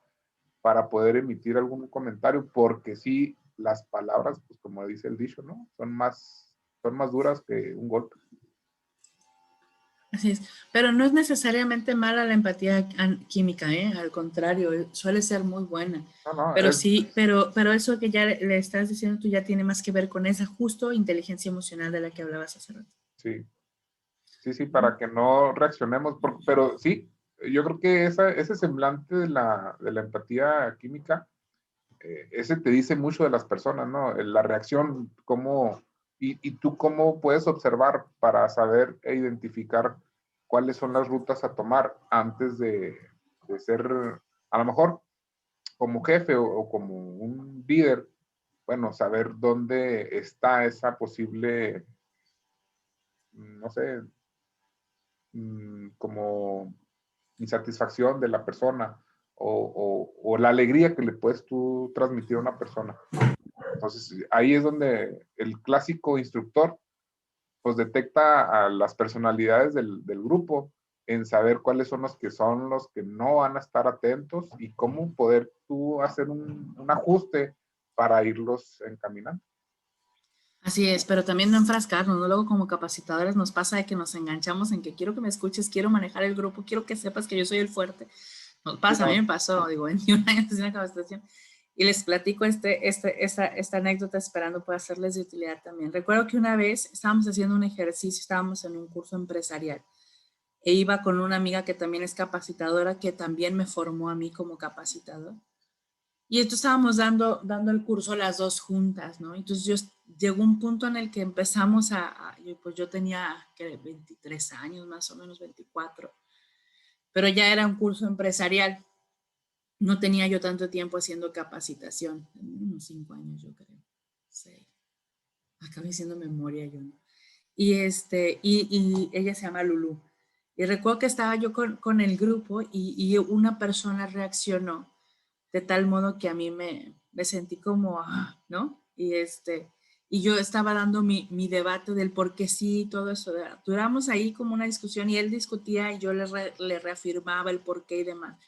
para poder emitir algún comentario, porque sí, las palabras, pues como dice el dicho, ¿no? Son más duras que un golpe. Así es. Pero no es necesariamente mala la empatía química, ¿eh? Al contrario, suele ser muy buena. No, Pero sí, pero eso que ya le estás diciendo tú ya tiene más que ver con esa justo inteligencia emocional de la que hablabas hace rato. Sí, para que no reaccionemos, pero sí, yo creo que ese semblante de la empatía química, ese te dice mucho de las personas, ¿no? La reacción, cómo, y tú cómo puedes observar para saber e identificar cuáles son las rutas a tomar antes de ser, a lo mejor, como jefe o como un líder, bueno, saber dónde está esa posible, no sé, como insatisfacción de la persona o la alegría que le puedes tú transmitir a una persona. Entonces, ahí es donde el clásico instructor pues detecta a las personalidades del grupo en saber cuáles son los que no van a estar atentos y cómo poder tú hacer un ajuste para irlos encaminando. Así es, pero también no enfrascarnos, ¿no? Luego como capacitadores nos pasa de que nos enganchamos en que quiero que me escuches, quiero manejar el grupo, quiero que sepas que yo soy el fuerte. Nos pasa, a mí me pasó, digo, 21 años de una capacitación y les platico esta anécdota esperando pueda serles de utilidad también. Recuerdo que una vez estábamos haciendo un ejercicio, estábamos en un curso empresarial e iba con una amiga que también es capacitadora, que también me formó a mí como capacitador. Y entonces estábamos dando el curso las dos juntas, ¿no? Entonces llegó un punto en el que empezamos pues yo tenía 23 años, más o menos 24, pero ya era un curso empresarial. No tenía yo tanto tiempo haciendo capacitación, unos 5 años yo creo, 6. Acabé haciendo memoria yo, ¿no? y ella se llama Lulu. Y recuerdo que estaba yo con el grupo y una persona reaccionó de tal modo que a mí me sentí como, ¿no? Y yo estaba dando mi debate del por qué sí y todo eso. Duramos ahí como una discusión y él discutía y yo le reafirmaba el por qué y demás.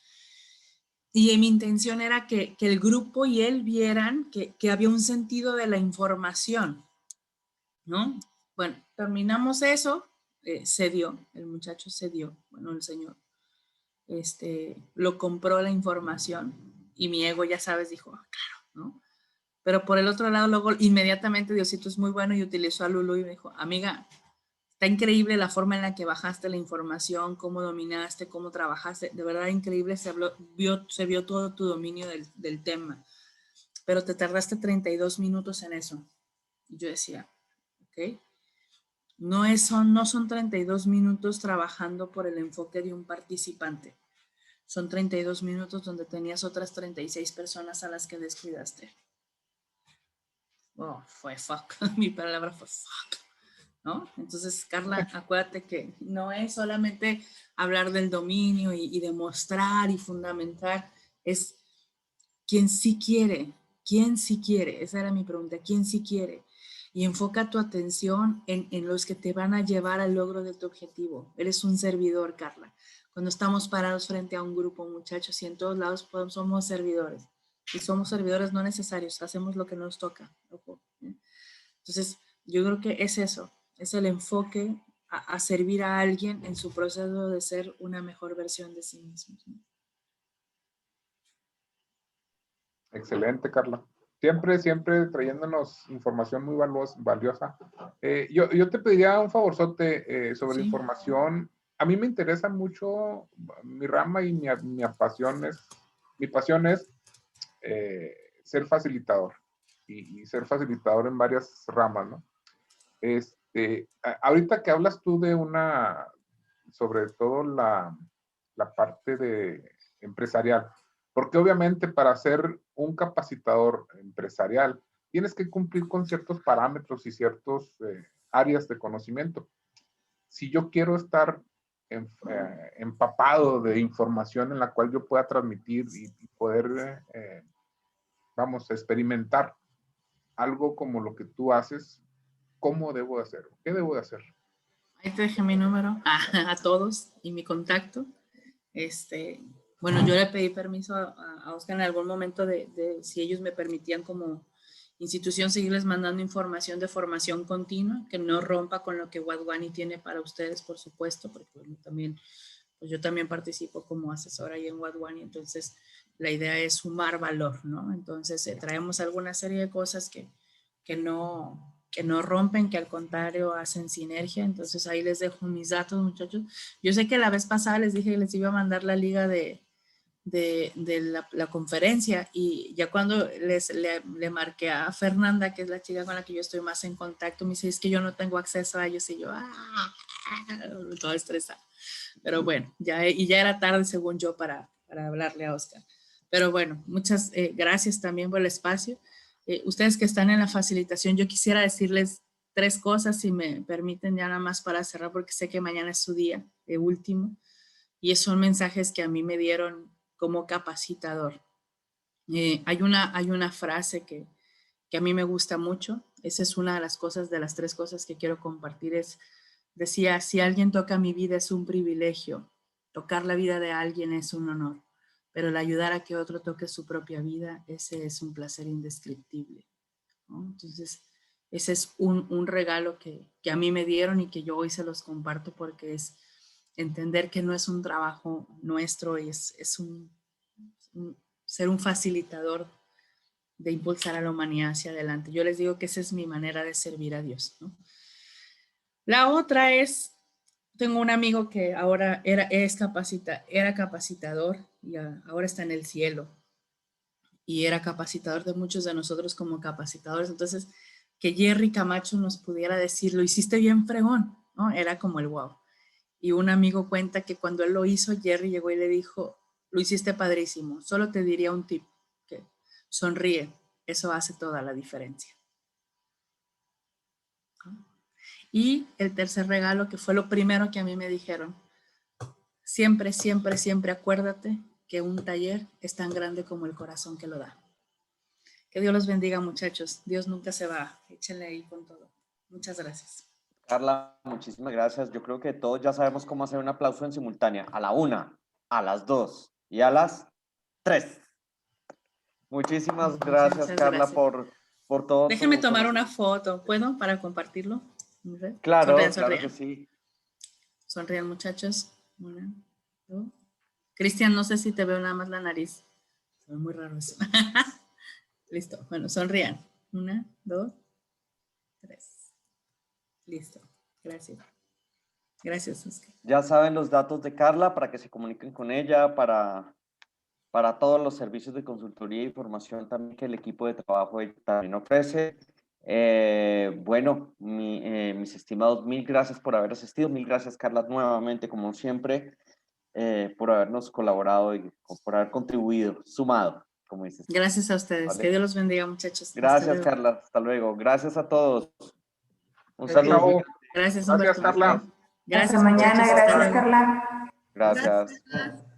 Y mi intención era que el grupo y él vieran que había un sentido de la información, ¿no? Bueno, terminamos eso, cedió, el muchacho cedió, bueno, el señor, lo compró la información y mi ego, ya sabes, dijo, claro, ¿no? Pero por el otro lado, luego inmediatamente Diosito es muy bueno y utilizó a Lulu y me dijo, amiga, está increíble la forma en la que bajaste la información, cómo dominaste, cómo trabajaste, de verdad increíble, se vio todo tu dominio del tema, pero te tardaste 32 minutos en eso. Y yo decía, ok, no son 32 minutos trabajando por el enfoque de un participante. Son 32 minutos donde tenías otras 36 personas a las que descuidaste. Oh, fue fuck. Mi palabra fue fuck, ¿no? Entonces, Carla, acuérdate que no es solamente hablar del dominio y demostrar y fundamentar, es quién sí quiere, esa era mi pregunta, quién sí quiere. Y enfoca tu atención en los que te van a llevar al logro de tu objetivo. Eres un servidor, Carla. Cuando estamos parados frente a un grupo, muchachos, y en todos lados somos servidores. Y somos servidores no necesarios, hacemos lo que nos toca. Ojo, ¿eh? Entonces, yo creo que es eso, es el enfoque a servir a alguien en su proceso de ser una mejor versión de sí mismo, ¿no? Excelente, Carla. Siempre trayéndonos información muy valiosa. Yo te pediría un favorzote sobre Sí. información. A mí me interesa mucho mi rama y mi pasión es ser facilitador y ser facilitador en varias ramas, ¿no? Ahorita que hablas tú de sobre todo la parte de empresarial, porque obviamente para ser un capacitador empresarial tienes que cumplir con ciertos parámetros y ciertos áreas de conocimiento. Si yo quiero estar empapado de información en la cual yo pueda transmitir y poder, vamos, experimentar algo como lo que tú haces, ¿cómo debo de hacer? ¿Qué debo de hacer? Ahí te dejé mi número a todos y mi contacto. Bueno, yo le pedí permiso a Oscar en algún momento de si ellos me permitían como institución seguirles mandando información de formación continua, que no rompa con lo que Wadwani tiene para ustedes, por supuesto, porque bueno, pues yo también participo como asesora ahí en Wadwani, entonces la idea es sumar valor, ¿no? Entonces traemos alguna serie de cosas que no rompen, que al contrario hacen sinergia. Entonces ahí les dejo mis datos, muchachos. Yo sé que la vez pasada les dije que les iba a mandar la liga de la conferencia y ya cuando le marqué a Fernanda, que es la chica con la que yo estoy más en contacto, me dice, es que yo no tengo acceso a ellos y yo, toda estresada. Pero bueno, ya era tarde según yo para hablarle a Oscar. Pero bueno, muchas gracias también por el espacio. Ustedes que están en la facilitación, yo quisiera decirles 3 cosas, si me permiten, ya nada más para cerrar, porque sé que mañana es su día último, y son mensajes que a mí me dieron como capacitador. Hay una frase que a mí me gusta mucho, esa es una de las cosas, de las 3 cosas que quiero compartir, decía, si alguien toca mi vida es un privilegio, tocar la vida de alguien es un honor, pero el ayudar a que otro toque su propia vida, ese es un placer indescriptible, ¿no? Entonces, ese es un regalo que a mí me dieron y que yo hoy se los comparto, porque es entender que no es un trabajo nuestro, es ser un facilitador de impulsar a la humanidad hacia adelante. Yo les digo que esa es mi manera de servir a Dios, ¿no? La otra es, tengo un amigo que ahora era capacitador y ahora está en el cielo, y era capacitador de muchos de nosotros como capacitadores. Entonces, que Jerry Camacho nos pudiera decir, lo hiciste bien fregón, ¿no? Era como el wow. Y un amigo cuenta que cuando él lo hizo, Jerry llegó y le dijo, lo hiciste padrísimo, solo te diría un tip, que sonríe, eso hace toda la diferencia. Y el tercer regalo, que fue lo primero que a mí me dijeron, siempre, siempre, siempre acuérdate que un taller es tan grande como el corazón que lo da. Que Dios los bendiga, muchachos. Dios nunca se va. Échenle ahí con todo. Muchas gracias. Carla, muchísimas gracias. Yo creo que todos ya sabemos cómo hacer un aplauso en simultánea. A la 1, a las 2 y a las 3. Muchísimas gracias, Muchas Carla, gracias. por todo. Déjenme tomar una foto. ¿Puedo? Para compartirlo. Claro, Sonrían, claro sonrían. que sí. Sonrían, muchachos. Una, dos. Cristian, no sé si te veo nada más la nariz. Se ve muy raro eso. Listo. Bueno, sonrían. 1, 2, 3. Listo. Gracias. Gracias, Oscar. Ya saben los datos de Carla para que se comuniquen con ella, para todos los servicios de consultoría y formación también que el equipo de trabajo también ofrece. Bueno, mis estimados, mil gracias por haber asistido. Mil gracias, Carla, nuevamente, como siempre, por habernos colaborado y por haber contribuido, sumado, como dices. Gracias a ustedes. ¿Vale? Que Dios los bendiga, muchachos. Gracias, Carla. Hasta luego. Gracias a todos. Un Chao. saludo. Gracias, Gracias, Humberto. Carla. Gracias, Hasta mañana. muchachos. Hasta Gracias, luego. Carla. Gracias. Gracias.